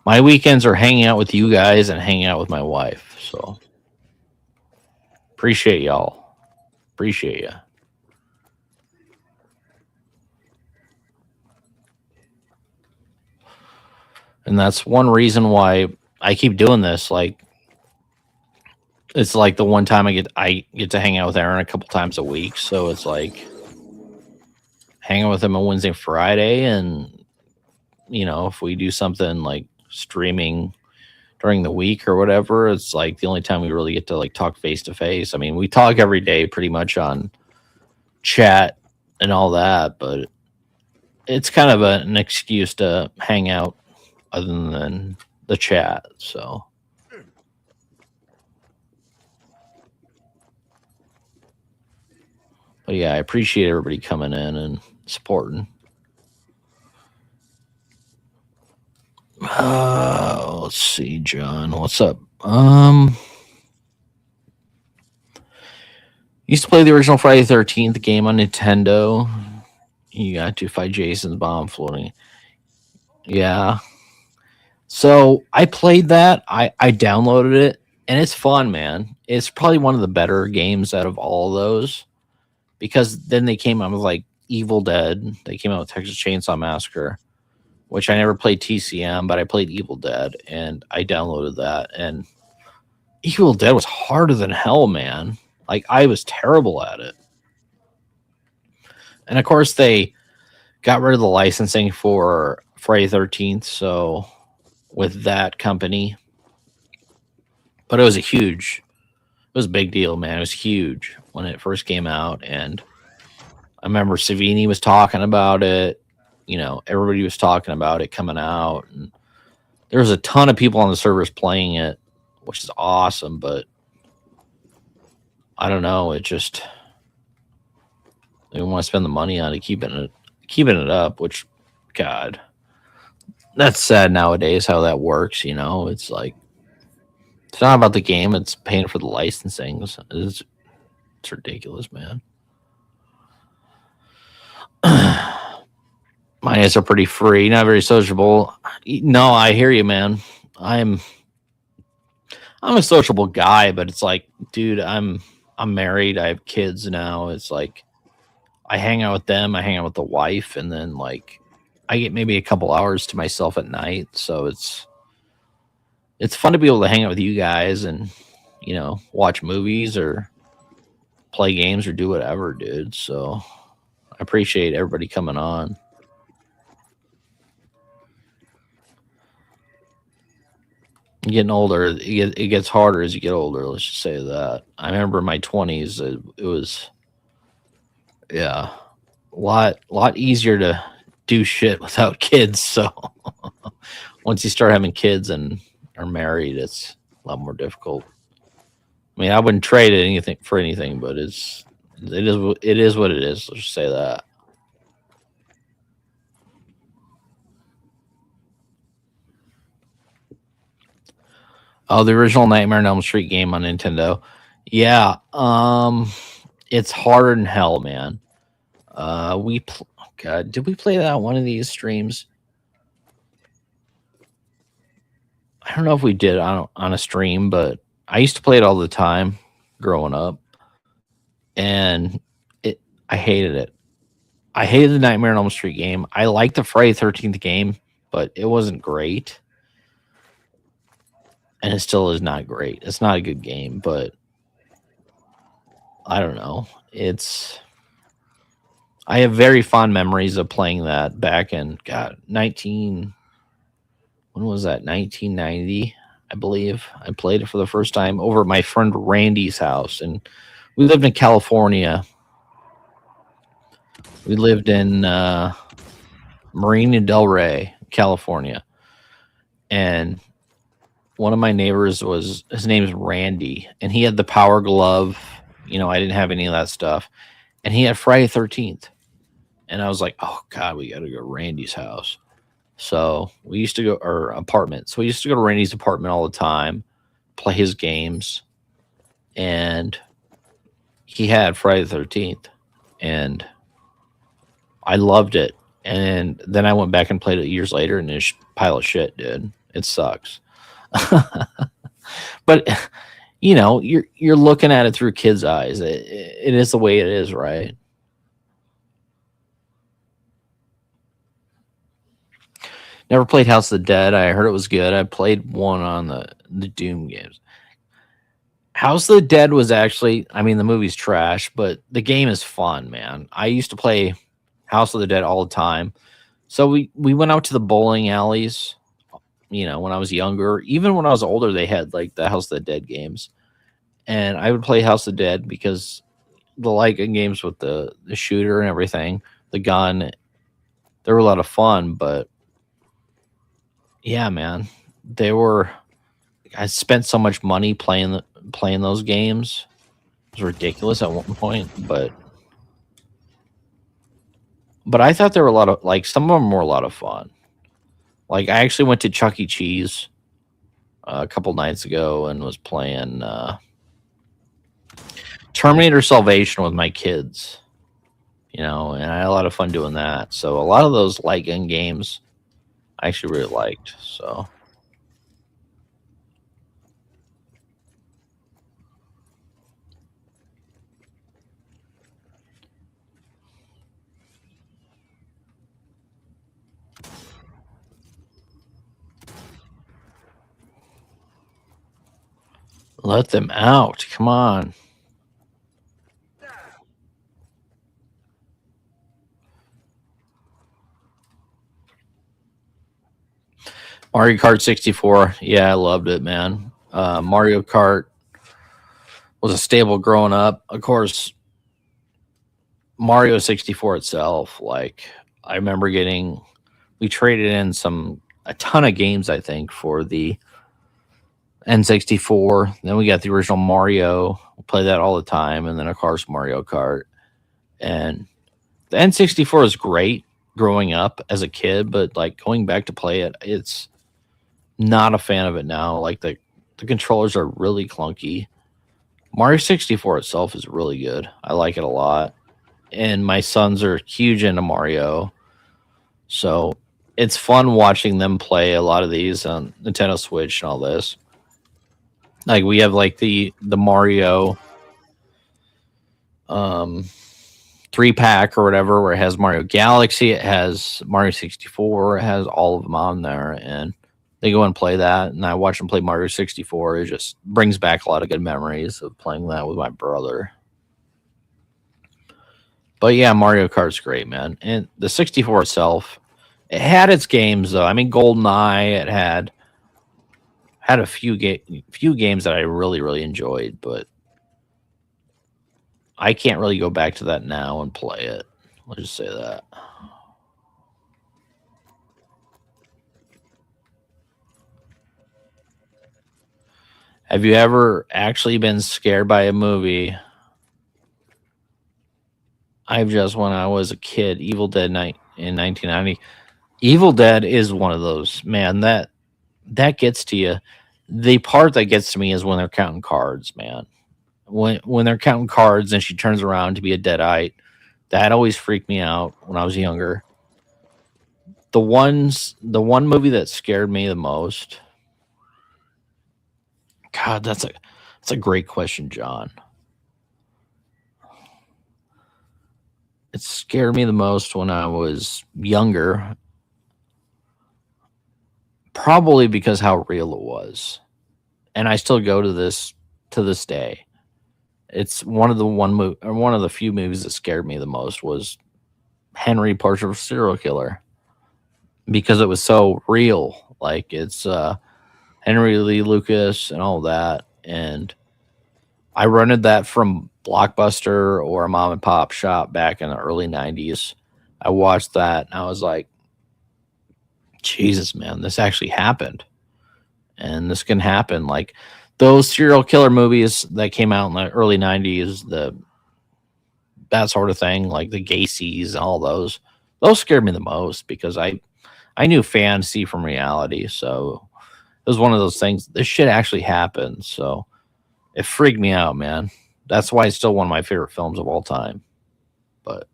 my weekends are hanging out with you guys and hanging out with my wife. So appreciate y'all. Appreciate you. And that's one reason why I keep doing this. Like, it's like the one time I get to hang out with Aaron a couple times a week. So it's like hanging with him on Wednesday, Friday, and if we do something like streaming during the week or whatever, it's like the only time we really get to like talk face to face. I mean, we talk every day pretty much on chat and all that, but it's kind of an excuse to hang out other than the chat. So but yeah, I appreciate everybody coming in and supporting. Let's see, John, what's up? Used to play the original Friday the 13th game on Nintendo. You got to fight Jason's bomb floating. Yeah. So I played that. I downloaded it, and it's fun, man. It's probably one of the better games out of all of those, because then they came out with like Evil Dead. They came out with Texas Chainsaw Massacre, which I never played TCM, but I played Evil Dead, and I downloaded that. And Evil Dead was harder than hell, man. Like, I was terrible at it. And of course, they got rid of the licensing for Friday the 13th, so with that company. But it was a big deal, man. It was huge when it first came out. And I remember Savini was talking about it. Everybody was talking about it coming out. And there was a ton of people on the servers playing it, which is awesome. But I don't know. It just, They want to spend the money on it, keeping it up. Which, God, that's sad nowadays how that works. It's like it's not about the game; it's paying for the licensing. It's ridiculous, man. My days are pretty free, not very sociable. No, I hear you, man. I'm I'm a sociable guy, but it's like, dude, I'm married. I have kids now. It's like I hang out with them. I hang out with the wife, and then like I get maybe a couple hours to myself at night. So it's fun to be able to hang out with you guys and watch movies or play games or do whatever, dude. So I appreciate everybody coming on. Getting older, it gets harder as you get older. Let's just say that. I remember in my 20s, it was, yeah, lot easier to do shit without kids. So once you start having kids and are married, it's a lot more difficult. I mean, I wouldn't trade anything for anything, but it is what it is. Let's just say that. Oh, the original Nightmare on Elm Street game on Nintendo. Yeah, it's harder than hell, man. God, did we play that on one of these streams? I don't know if we did on a stream, but I used to play it all the time growing up, and I hated it. I hated the Nightmare on Elm Street game. I liked the Friday 13th game, but it wasn't great, and it still is not great. It's not a good game, but I don't know. I have very fond memories of playing that back in when was that? 1990, I believe. I played it for the first time over at my friend Randy's house, and we lived in California. We lived in Marina Del Rey, California, and one of my neighbors his name is Randy, and he had the Power Glove. I didn't have any of that stuff, and he had Friday 13th, and I was like, oh God, we got to go to Randy's house. So we used to go, or apartment. So we used to go to Randy's apartment all the time, play his games, and he had Friday the 13th, and I loved it. And then I went back and played it years later, and it's a pile of shit, dude. It sucks. But you're looking at it through kids' eyes. It is the way it is, right? Never played House of the Dead. I heard it was good. I played one on the Doom games. House of the Dead was actually, I mean, the movie's trash, but the game is fun, man. I used to play House of the Dead all the time. So we went out to the bowling alleys, when I was younger. Even when I was older, they had like the House of the Dead games. And I would play House of the Dead because the like games with the shooter and everything, the gun, they were a lot of fun, but yeah, man, I spent so much money playing those games. It was ridiculous at one point, but I thought there were a lot of like some of them were a lot of fun. Like I actually went to Chuck E. Cheese a couple nights ago and was playing Terminator Salvation with my kids. And I had a lot of fun doing that. So a lot of those light gun games I actually really liked. So let them out. Come on. Mario Kart 64. Yeah, I loved it, man. Mario Kart was a staple growing up. Of course, Mario 64 itself, like I remember we traded in a ton of games, I think, for the N64. Then we got the original Mario. We played that all the time, and then of course Mario Kart. And The N64 is great growing up as a kid, but like going back to play it, it's not a fan of it now. Like the controllers are really clunky. Mario 64 itself is really good. I like it a lot. And my sons are huge into Mario. So it's fun watching them play a lot of these on Nintendo Switch and all this. Like we have like the Mario 3-pack or whatever, where it has Mario Galaxy, it has Mario 64, it has all of them on there, and they go and play that, and I watch them play Mario 64. It just brings back a lot of good memories of playing that with my brother. But yeah, Mario Kart's great, man. And the 64 itself, it had its games though. I mean, GoldenEye, it had a few games that I really enjoyed, but I can't really go back to that now and play it. Let's just say that. Have you ever actually been scared by a movie? I've just, when I was a kid, Evil Dead Night in 1990. Evil Dead is one of those, man, that gets to you. The part that gets to me is when they're counting cards, man. When they're counting cards and she turns around to be a deadite, that always freaked me out when I was younger. The one movie that scared me the most. God, that's a great question, John. It scared me the most when I was younger, probably because how real it was, and I still go to this day. It's one of the few movies that scared me the most was Henry Portrait of a Serial Killer, because it was so real. Like it's Henry Lee Lucas and all that, and I rented that from Blockbuster or a mom and pop shop back in the early 90s. I watched that and I was like, Jesus, man, this actually happened. And this can happen. Like those serial killer movies that came out in the early 90s, that sort of thing, like the Gacy's and all those scared me the most because I knew fantasy from reality. So it was one of those things. This shit actually happened. So it freaked me out, man. That's why it's still one of my favorite films of all time. But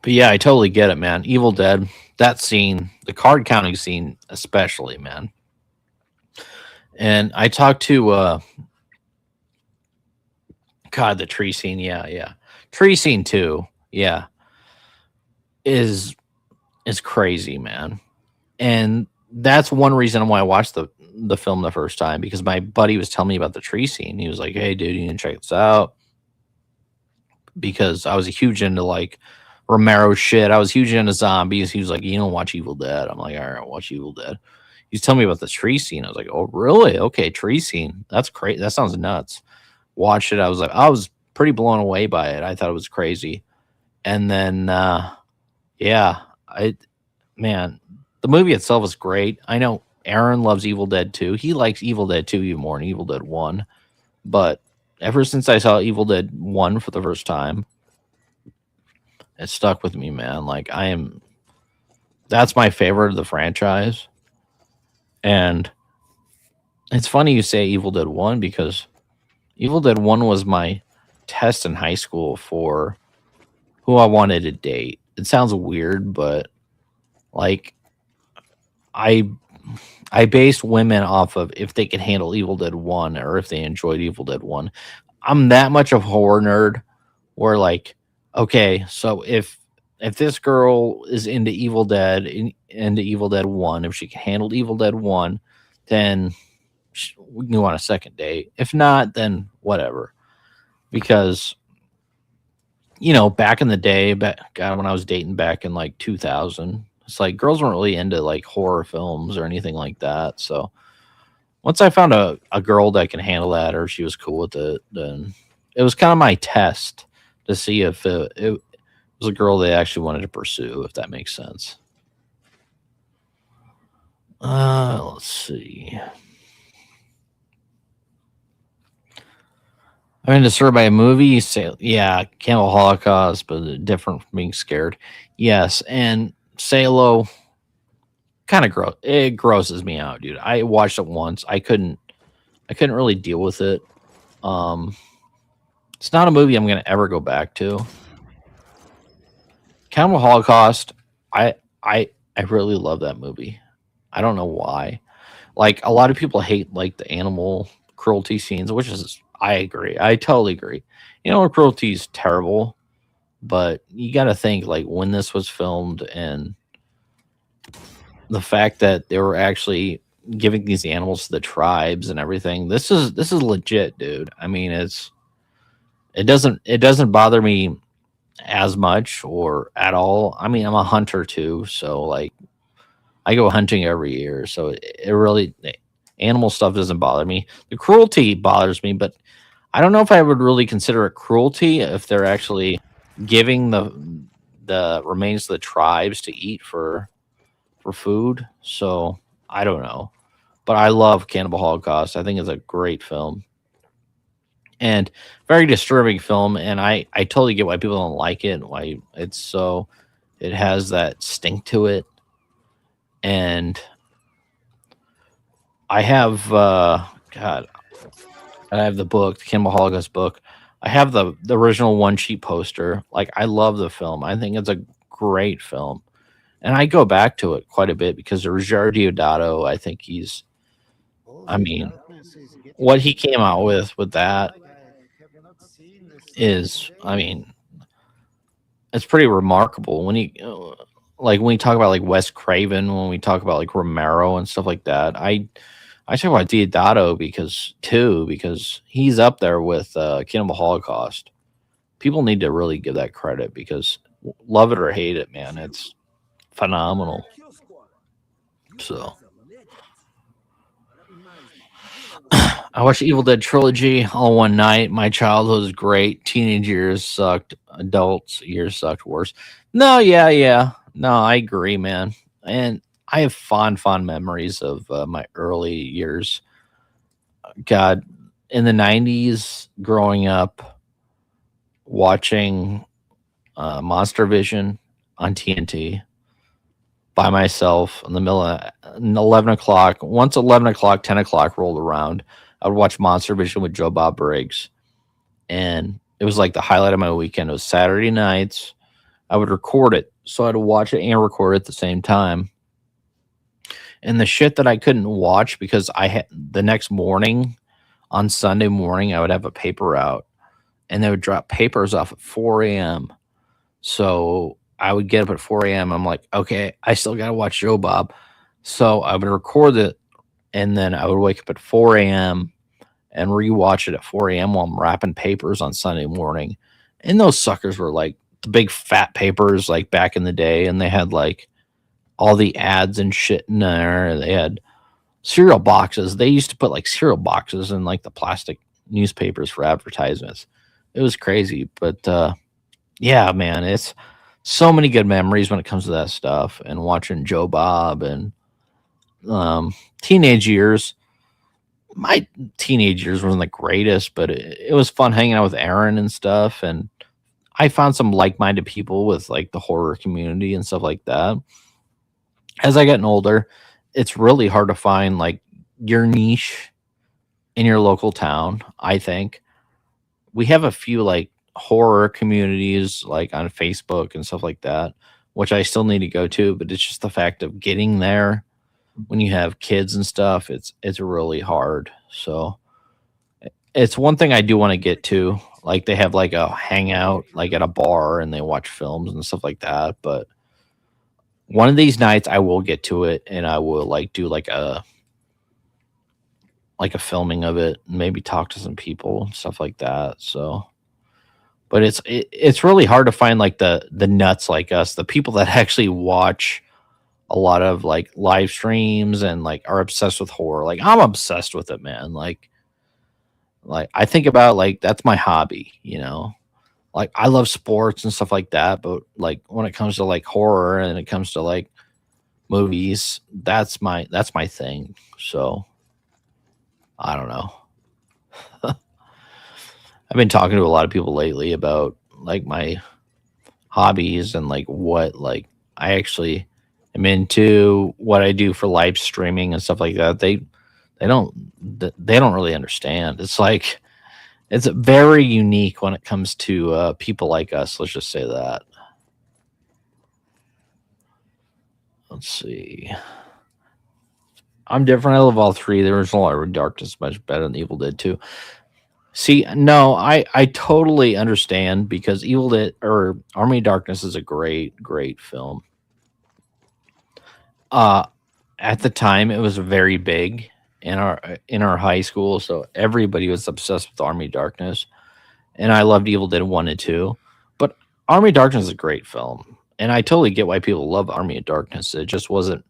yeah, I totally get it, man. Evil Dead, that scene, the card counting scene, especially, man. And I talked to God, the tree scene, yeah. Tree scene too, yeah, is crazy, man. And that's one reason why I watched the film the first time, because my buddy was telling me about the tree scene. He was like, "Hey, dude, you can check this out." Because I was a huge into like Romero shit. I was huge into zombies. He was like, "You don't watch Evil Dead." I'm like, "All right, I'll watch Evil Dead." He's telling me about the tree scene. I was like, "Oh, really? Okay, tree scene. That's great. That sounds nuts." Watched it. I was pretty blown away by it. I thought it was crazy. And then, yeah, man, the movie itself is great. I know Aaron loves Evil Dead 2. He likes Evil Dead 2 even more than Evil Dead 1. But ever since I saw Evil Dead 1 for the first time, it stuck with me, man. Like that's my favorite of the franchise. And it's funny you say Evil Dead 1, because Evil Dead 1 was my test in high school for who I wanted to date. It sounds weird, but like I based women off of if they could handle Evil Dead 1 or if they enjoyed Evil Dead 1. I'm that much of a horror nerd where like, okay, so if this girl is into Evil Dead, into Evil Dead 1, if she can handle Evil Dead 1, then we can go on a second date. If not, then whatever. Because back in the day, God, when I was dating back in like 2000, it's like girls weren't really into like horror films or anything like that. So once I found a girl that can handle that, or she was cool with it, then it was kind of my test to see if it was a girl they actually wanted to pursue, if that makes sense. Let's see. I mean, disturbed by a movie, say, yeah, Cannibal Holocaust, but different from being scared. Yes, and Salo kind of gross. It grosses me out, dude. I watched it once. I couldn't really deal with it. Um, it's not a movie I'm gonna ever go back to. Cannibal Holocaust, I I really love that movie. I don't know why. Like a lot of people hate like the animal cruelty scenes, which is I agree. I totally agree. Animal cruelty is terrible, but you got to think like when this was filmed and the fact that they were actually giving these animals to the tribes and everything. This is legit, dude. I mean, it doesn't bother me as much or at all. I mean, I'm a hunter too, so like I go hunting every year, so it really animal stuff doesn't bother me. The cruelty bothers me, but I don't know if I would really consider it cruelty if they're actually giving the remains of the tribes to eat for food. So I don't know, but I love Cannibal Holocaust. I think it's a great film and very disturbing film. And I totally get why people don't like it. Why it's so it has that stink to it. And I have God, I have the book, the Cannibal Holocaust book. I have the original one sheet poster. Like I love the film. I think it's a great film. And I go back to it quite a bit because Roger Diodato, I think he's I mean, what he came out with that is I mean, it's pretty remarkable when he like when we talk about like Wes Craven, when we talk about like Romero and stuff like that. I talk about Diodato because he's up there with Cannibal Holocaust. People need to really give that credit because love it or hate it, man, it's phenomenal. So I watched Evil Dead trilogy all one night. My childhood was great. Teenage years sucked. Adults years sucked worse. No, yeah, yeah. No, I agree, man. And I have fond memories of my early years. God, in the '90s, growing up, watching Monster Vision on TNT by myself in the middle of 11 o'clock. Once 11 o'clock, 10 o'clock rolled around, I would watch Monster Vision with Joe Bob Briggs. And it was like the highlight of my weekend. It was Saturday nights. I would record it. So I'd watch it and record it at the same time. And the shit that I couldn't watch because I had the next morning on Sunday morning, I would have a paper out and they would drop papers off at 4 a.m. So I would get up at 4 a.m. I'm like, okay, I still got to watch Joe Bob. So I would record it and then I would wake up at 4 a.m. and rewatch it at 4 a.m. while I'm wrapping papers on Sunday morning. And those suckers were like the big fat papers like back in the day. And they had like all the ads and shit in there. They had cereal boxes. They used to put like cereal boxes in like the plastic newspapers for advertisements. It was crazy. But yeah, man, it's so many good memories when it comes to that stuff and watching Joe Bob and teenage years. My teenage years wasn't the greatest, but it was fun hanging out with Aaron and stuff. And I found some like minded people with like the horror community and stuff like that. As I get older, it's really hard to find like your niche in your local town. I think we have a few like horror communities like on Facebook and stuff like that, which I still need to go to, but it's just the fact of getting there when you have kids and stuff, it's really hard. So it's one thing I do want to get to. Like they have like a hangout like at a bar and they watch films and stuff like that. But one of these nights I will get to it and I will like do like a filming of it, and maybe talk to some people and stuff like that. So but it's really hard to find like the nuts like us, the people that actually watch a lot of like live streams and like are obsessed with horror. Like I'm obsessed with it, man. Like I think about like that's my hobby, you know. Like I love sports and stuff like that, but like when it comes to like horror and it comes to like movies, that's my thing. So I don't know. I've been talking to a lot of people lately about like my hobbies and like what like I actually am into, what I do for live streaming and stuff like that. They don't they don't really understand. It's like it's very unique when it comes to people like us. Let's just say that. Let's see. I'm different. I love all three. The original Army of Darkness is much better than Evil Dead 2. See, no, I totally understand because Evil Dead or Army of Darkness is a great film. Uh at the time it was very big in our high school, so everybody was obsessed with Army of Darkness, and I loved Evil Dead 1 and 2. But Army of Darkness is a great film, and I totally get why people love Army of Darkness. It just wasn't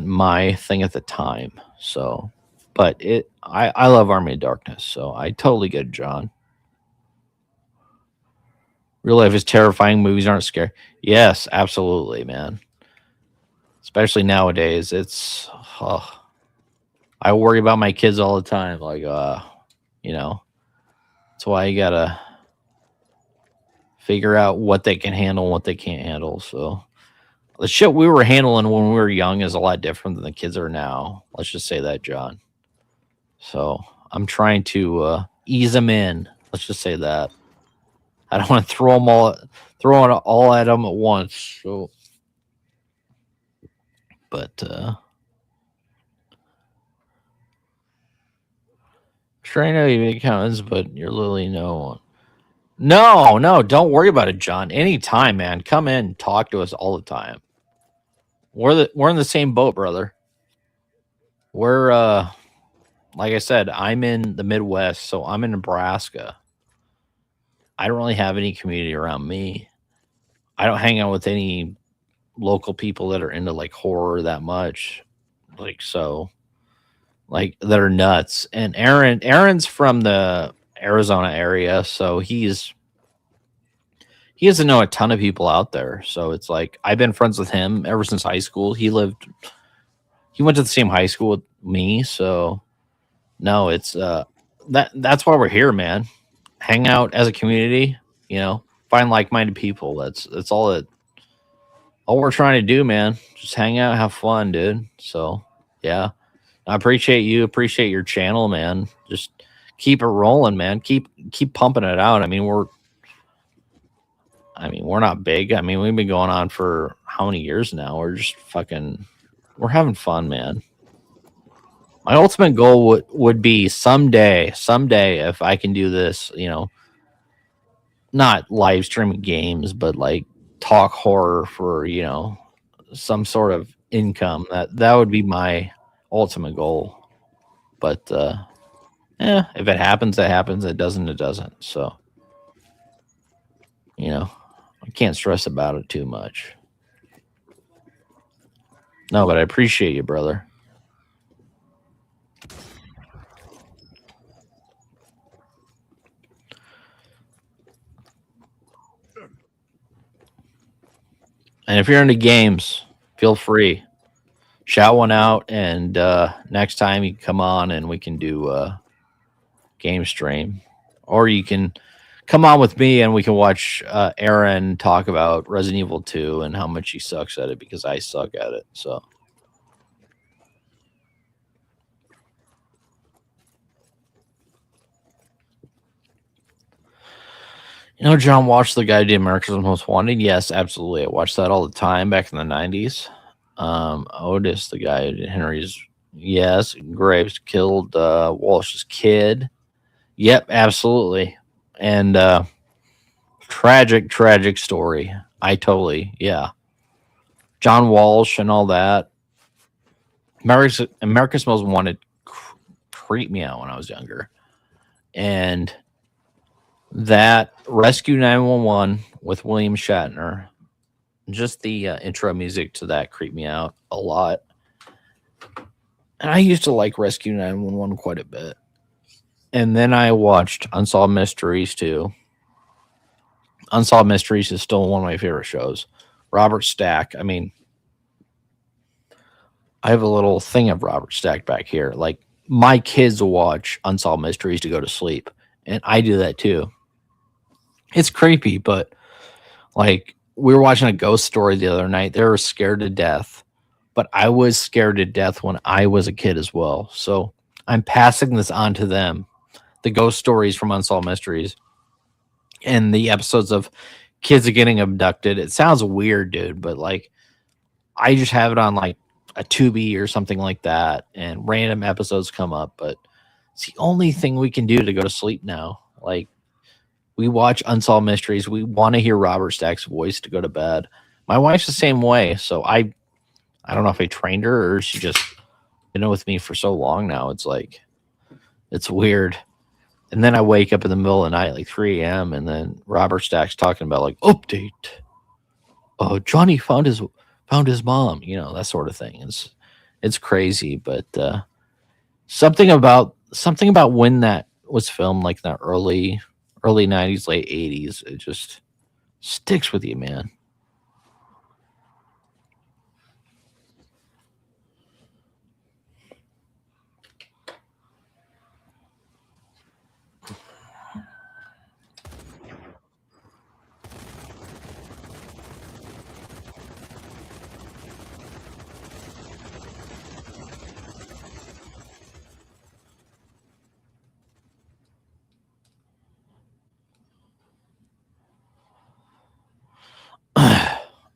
my thing at the time. So, but I love Army of Darkness, so I totally get it, John. Real life is terrifying. Movies aren't scary. Yes, absolutely, man. Especially nowadays, it's. I worry about my kids all the time. Like, you know, that's why you gotta figure out what they can handle and what they can't handle. So the shit we were handling when we were young is a lot different than the kids are now. Let's just say that, John. So I'm trying to ease them in. Let's just say that. I don't want to throw it all at them at once. So, but sure I know you make comments, but you're literally no one. No, don't worry about it, John. Anytime, man. Come in, talk to us all the time. We're in the same boat, brother. We're like I said, I'm in the Midwest, so I'm in Nebraska. I don't really have any community around me. I don't hang out with any local people that are into like horror that much. Like so like that are nuts. And Aaron's from the Arizona area, so he doesn't know a ton of people out there. So it's like I've been friends with him ever since high school. He went to the same high school with me, so no, it's that's why we're here, man. Hang out as a community, find like-minded people. That's all we're trying to do, man. Just hang out, have fun, dude. So, yeah. I appreciate you, appreciate your channel, man. Just keep it rolling, man. Keep pumping it out. We're not big. We've been going on for how many years now? We're having fun, man. My ultimate goal would be someday if I can do this, not live streaming games, but like talk horror for, some sort of income. That would be my ultimate goal. But if it happens, it happens. It doesn't, it doesn't. So, I can't stress about it too much. No, but I appreciate you, brother. And if you're into games, feel free. Shout one out, and next time you can come on and we can do game stream. Or you can come on with me and we can watch Aaron talk about Resident Evil 2 and how much he sucks at it because I suck at it. So. John watched the guy who did America's Most Wanted. Yes, absolutely. I watched that all the time back in the 90s. Otis, the guy who did Henry's. Yes, Graves killed Walsh's kid. Yep, absolutely. And tragic story. Yeah. John Walsh and all that. America's Most Wanted creeped me out when I was younger. And that Rescue 911 with William Shatner, just the intro music to that creeped me out a lot. And I used to like Rescue 911 quite a bit. And then I watched Unsolved Mysteries too. Unsolved Mysteries is still one of my favorite shows. Robert Stack. I have a little thing of Robert Stack back here. Like, my kids watch Unsolved Mysteries to go to sleep. and I do that too. It's creepy, but like we were watching a ghost story the other night. They were scared to death, but I was scared to death when I was a kid as well. So I'm passing this on to them. The ghost stories from Unsolved Mysteries and the episodes of kids getting abducted. It sounds weird, dude, but like I just have it on like a Tubi or something like that, and random episodes come up. But it's the only thing we can do to go to sleep now. Like we watch Unsolved Mysteries. We want to hear Robert Stack's voice to go to bed. My wife's the same way. So I don't know if I trained her or she just been with me for so long now. It's like it's weird. And then I wake up in the middle of the night, like 3 a.m., and then Robert Stack's talking about like update. Johnny found his mom, that sort of thing. It's crazy, but something about when that was filmed, like in the early 90s, late 80s, it just sticks with you, man.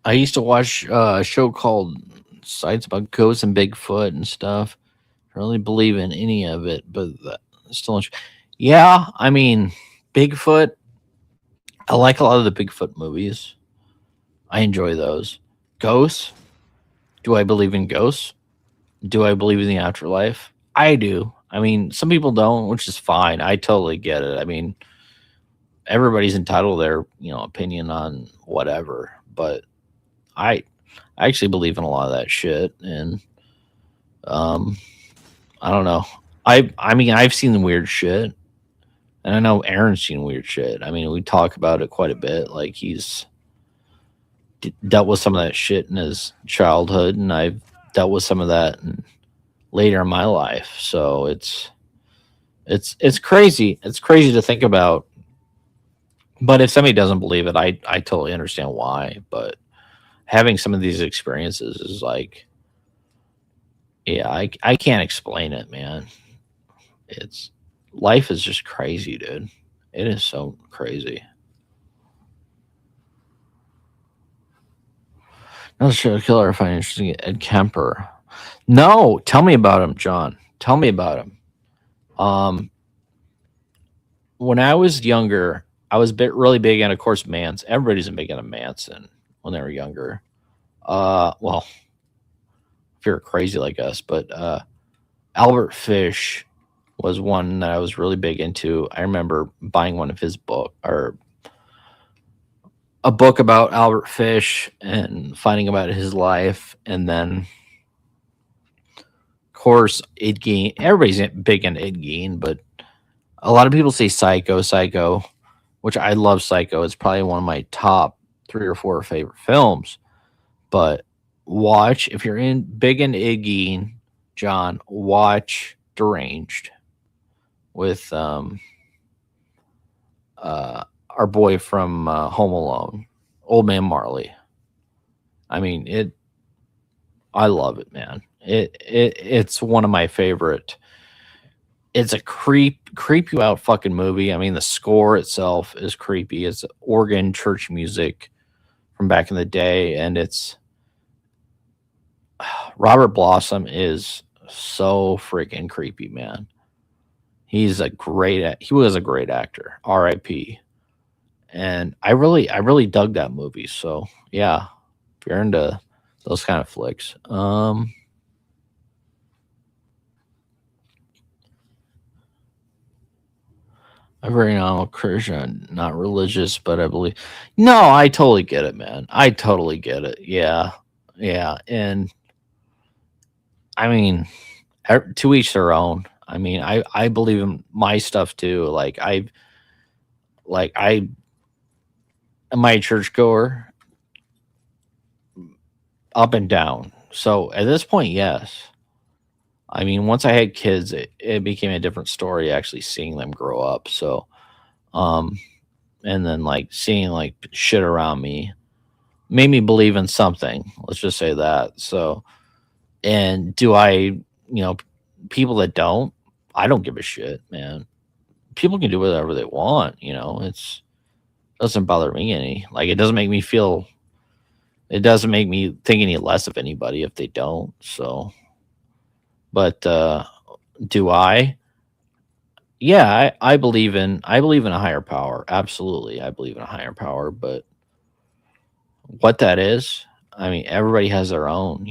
I used to watch a show called Sites About Ghosts and Bigfoot and stuff. I don't really believe in any of it, but still, yeah. I mean, Bigfoot. I like a lot of the Bigfoot movies. I enjoy those. Ghosts. Do I believe in ghosts? Do I believe in the afterlife? I do. I mean, some people don't, which is fine. I totally get it. I mean, everybody's entitled to their, opinion on whatever. But I actually believe in a lot of that shit, and I don't know. I mean, I've seen weird shit, and I know Aaron's seen weird shit. I mean, we talk about it quite a bit. Like he's dealt with some of that shit in his childhood, and I've dealt with some of that later in my life. So it's crazy. It's crazy to think about. But if somebody doesn't believe it, I totally understand why. But having some of these experiences is like, yeah, I can't explain it, man. It's life is just crazy, dude. It is so crazy. Another serial killer I find interesting, Ed Kemper. No, tell me about him, John. Tell me about him. When I was younger, I was really big on, of course, Manson. Everybody's big into Manson when they were younger. Well, if you're crazy like us, but Albert Fish was one that I was really big into. I remember buying one of his book or a book about Albert Fish and finding about his life, and then of course Ed Gein. Everybody's big into Ed Gein, but a lot of people say Psycho, which I love. Psycho. It's probably one of my top 3 or 4 favorite films. But watch, if you're big into Ed Gein, John, watch Deranged with our boy from Home Alone, Old Man Marley. I mean, I love it, man. It's one of my favorite. It's a creep you out fucking movie. I mean, the score itself is creepy. It's organ church music from back in the day, and it's Robert Blossom is so freaking creepy, man. He was a great actor. R.I.P. And I really dug that movie. So yeah, if you're into those kind of flicks, I'm very normal Christian, not religious, but I believe. No, I totally get it, man. I totally get it. Yeah, and I mean, to each their own. I mean, I believe in my stuff too. Like I am I a churchgoer up and down. So at this point, yes. I mean, once I had kids, it became a different story actually seeing them grow up. So And then like seeing like shit around me made me believe in something. Let's just say that. So, and do I, people that don't, I don't give a shit, man. People can do whatever they want, doesn't bother me any. Like, it doesn't make me feel, it doesn't make me think any less of anybody if they don't. So, but do I? Yeah, I believe in a higher power. Absolutely, I believe in a higher power. But what that is, I mean, everybody has their own.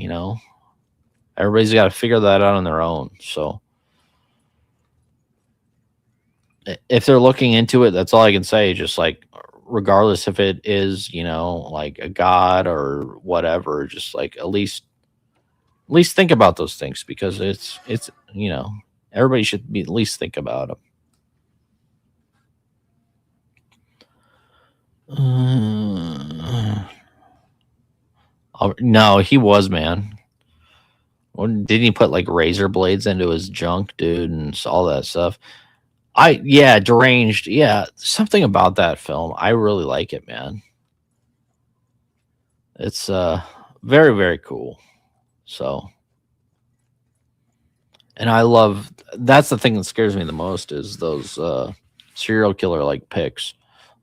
Everybody's got to figure that out on their own. So if they're looking into it, that's all I can say. Just like, regardless if it is, like a god or whatever, just like at least think about those things, because it's everybody should be at least think about them. No, he was, man. Didn't he put like razor blades into his junk, dude, and all that stuff? Yeah, deranged. Yeah, something about that film. I really like it, man. It's very, very cool. So, and I love, that's the thing that scares me the most, is those serial killer like pics,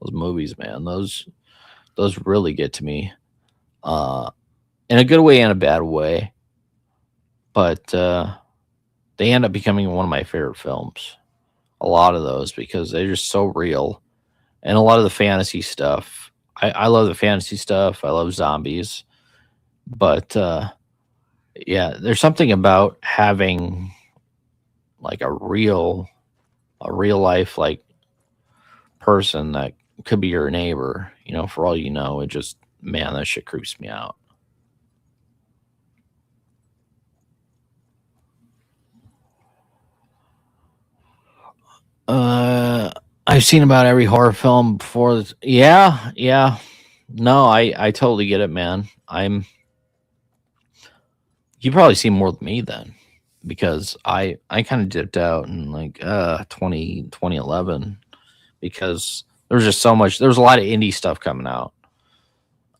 those movies, man. Those really get to me. In a good way and a bad way. But they end up becoming one of my favorite films. A lot of those, because they're just so real. And a lot of the fantasy stuff. I love the fantasy stuff. I love zombies. But yeah, there's something about having like a real life like person that could be your neighbor, for all you know. It just, man, that shit creeps me out. I've seen about every horror film before. Yeah, yeah. No, I totally get it, man. You probably see more than me then, because I kind of dipped out in like 2011, because there was just so much. There was a lot of indie stuff coming out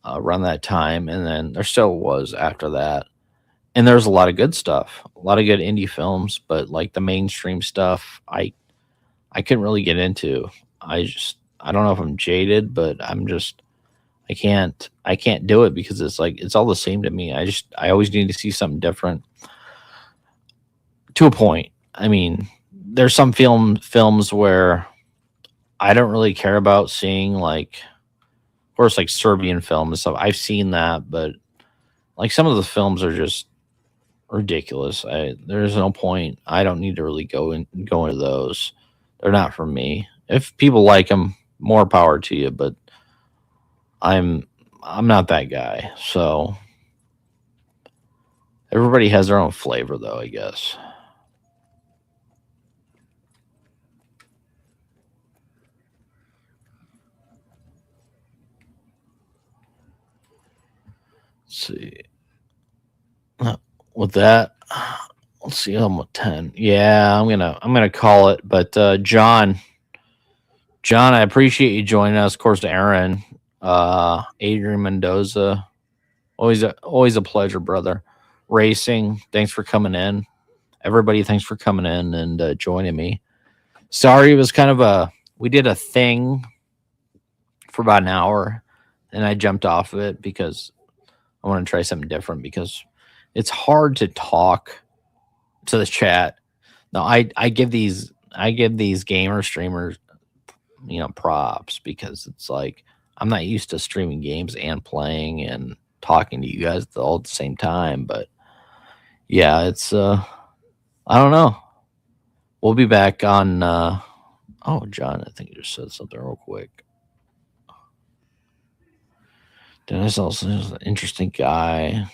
around that time, and then there still was after that. And there's a lot of good stuff, a lot of good indie films, but like the mainstream stuff, I couldn't really get into. I don't know if I'm jaded, but I can't do it, because it's like it's all the same to me. I always need to see something different, to a point. I mean, there's some films where I don't really care about seeing, like, of course, like Serbian films and stuff. I've seen that, but like some of the films are just ridiculous. There's no point. I don't need to really go into those. They're not for me. If people like them, more power to you. But I'm not that guy. So everybody has their own flavor, though, I guess. Let's see. With that, let's see. I'm at 10. Yeah, I'm gonna call it. But John, I appreciate you joining us. Of course, Aaron, Adrian Mendoza, always a pleasure, brother. Racing, thanks for coming in. Everybody, thanks for coming in and joining me. Sorry, it was kind of we did a thing for about an hour, and I jumped off of it because I want to try something different, because it's hard to talk to the chat. No, I give these gamer streamers, props, because it's like I'm not used to streaming games and playing and talking to you guys all at the same time. But yeah, it's I don't know. We'll be back on oh, John, I think you just said something real quick. Dennis also is an interesting guy.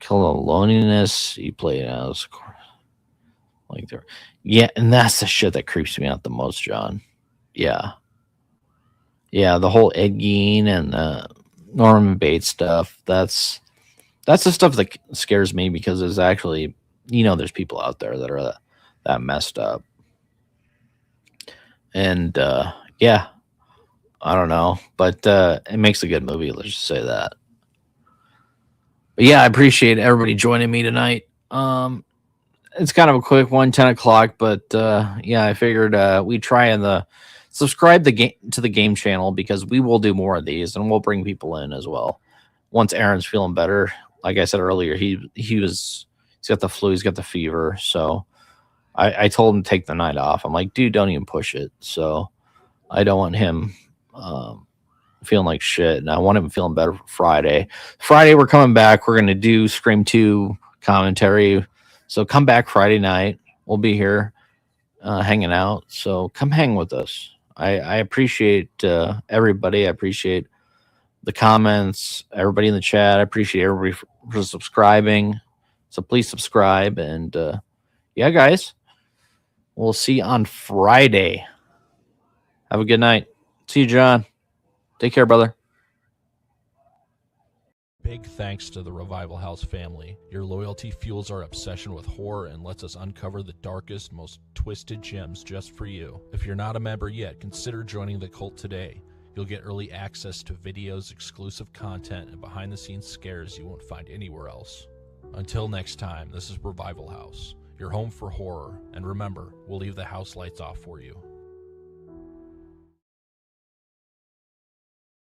Kill the loneliness. He played as like there. Yeah, and that's the shit that creeps me out the most, John. Yeah. Yeah, the whole Ed Gein and Norman Bates stuff. That's the stuff that scares me, because there's actually, there's people out there that are that messed up. And yeah, I don't know, but it makes a good movie. Let's just say that. But yeah, I appreciate everybody joining me tonight. It's kind of a quick one, 10 o'clock, but yeah, I figured we try and subscribe the game to the game channel because we will do more of these and we'll bring people in as well. Once Aaron's feeling better, like I said earlier, he's got the flu, he's got the fever, so I told him to take the night off. I'm like, dude, don't even push it. So I don't want him feeling like shit, and I want him feeling better for Friday. Friday, we're coming back. We're gonna do Scream 2 commentary. So come back Friday night. We'll be here hanging out. So come hang with us. I appreciate everybody. I appreciate the comments, everybody in the chat. I appreciate everybody for subscribing. So please subscribe. And yeah, guys, we'll see you on Friday. Have a good night. See you, John. Take care, brother. Big thanks to the Revival House family. Your loyalty fuels our obsession with horror and lets us uncover the darkest, most twisted gems just for you. If you're not a member yet, consider joining the cult today. You'll get early access to videos, exclusive content, and behind-the-scenes scares you won't find anywhere else. Until next time, this is Revival House, your home for horror. And remember, we'll leave the house lights off for you.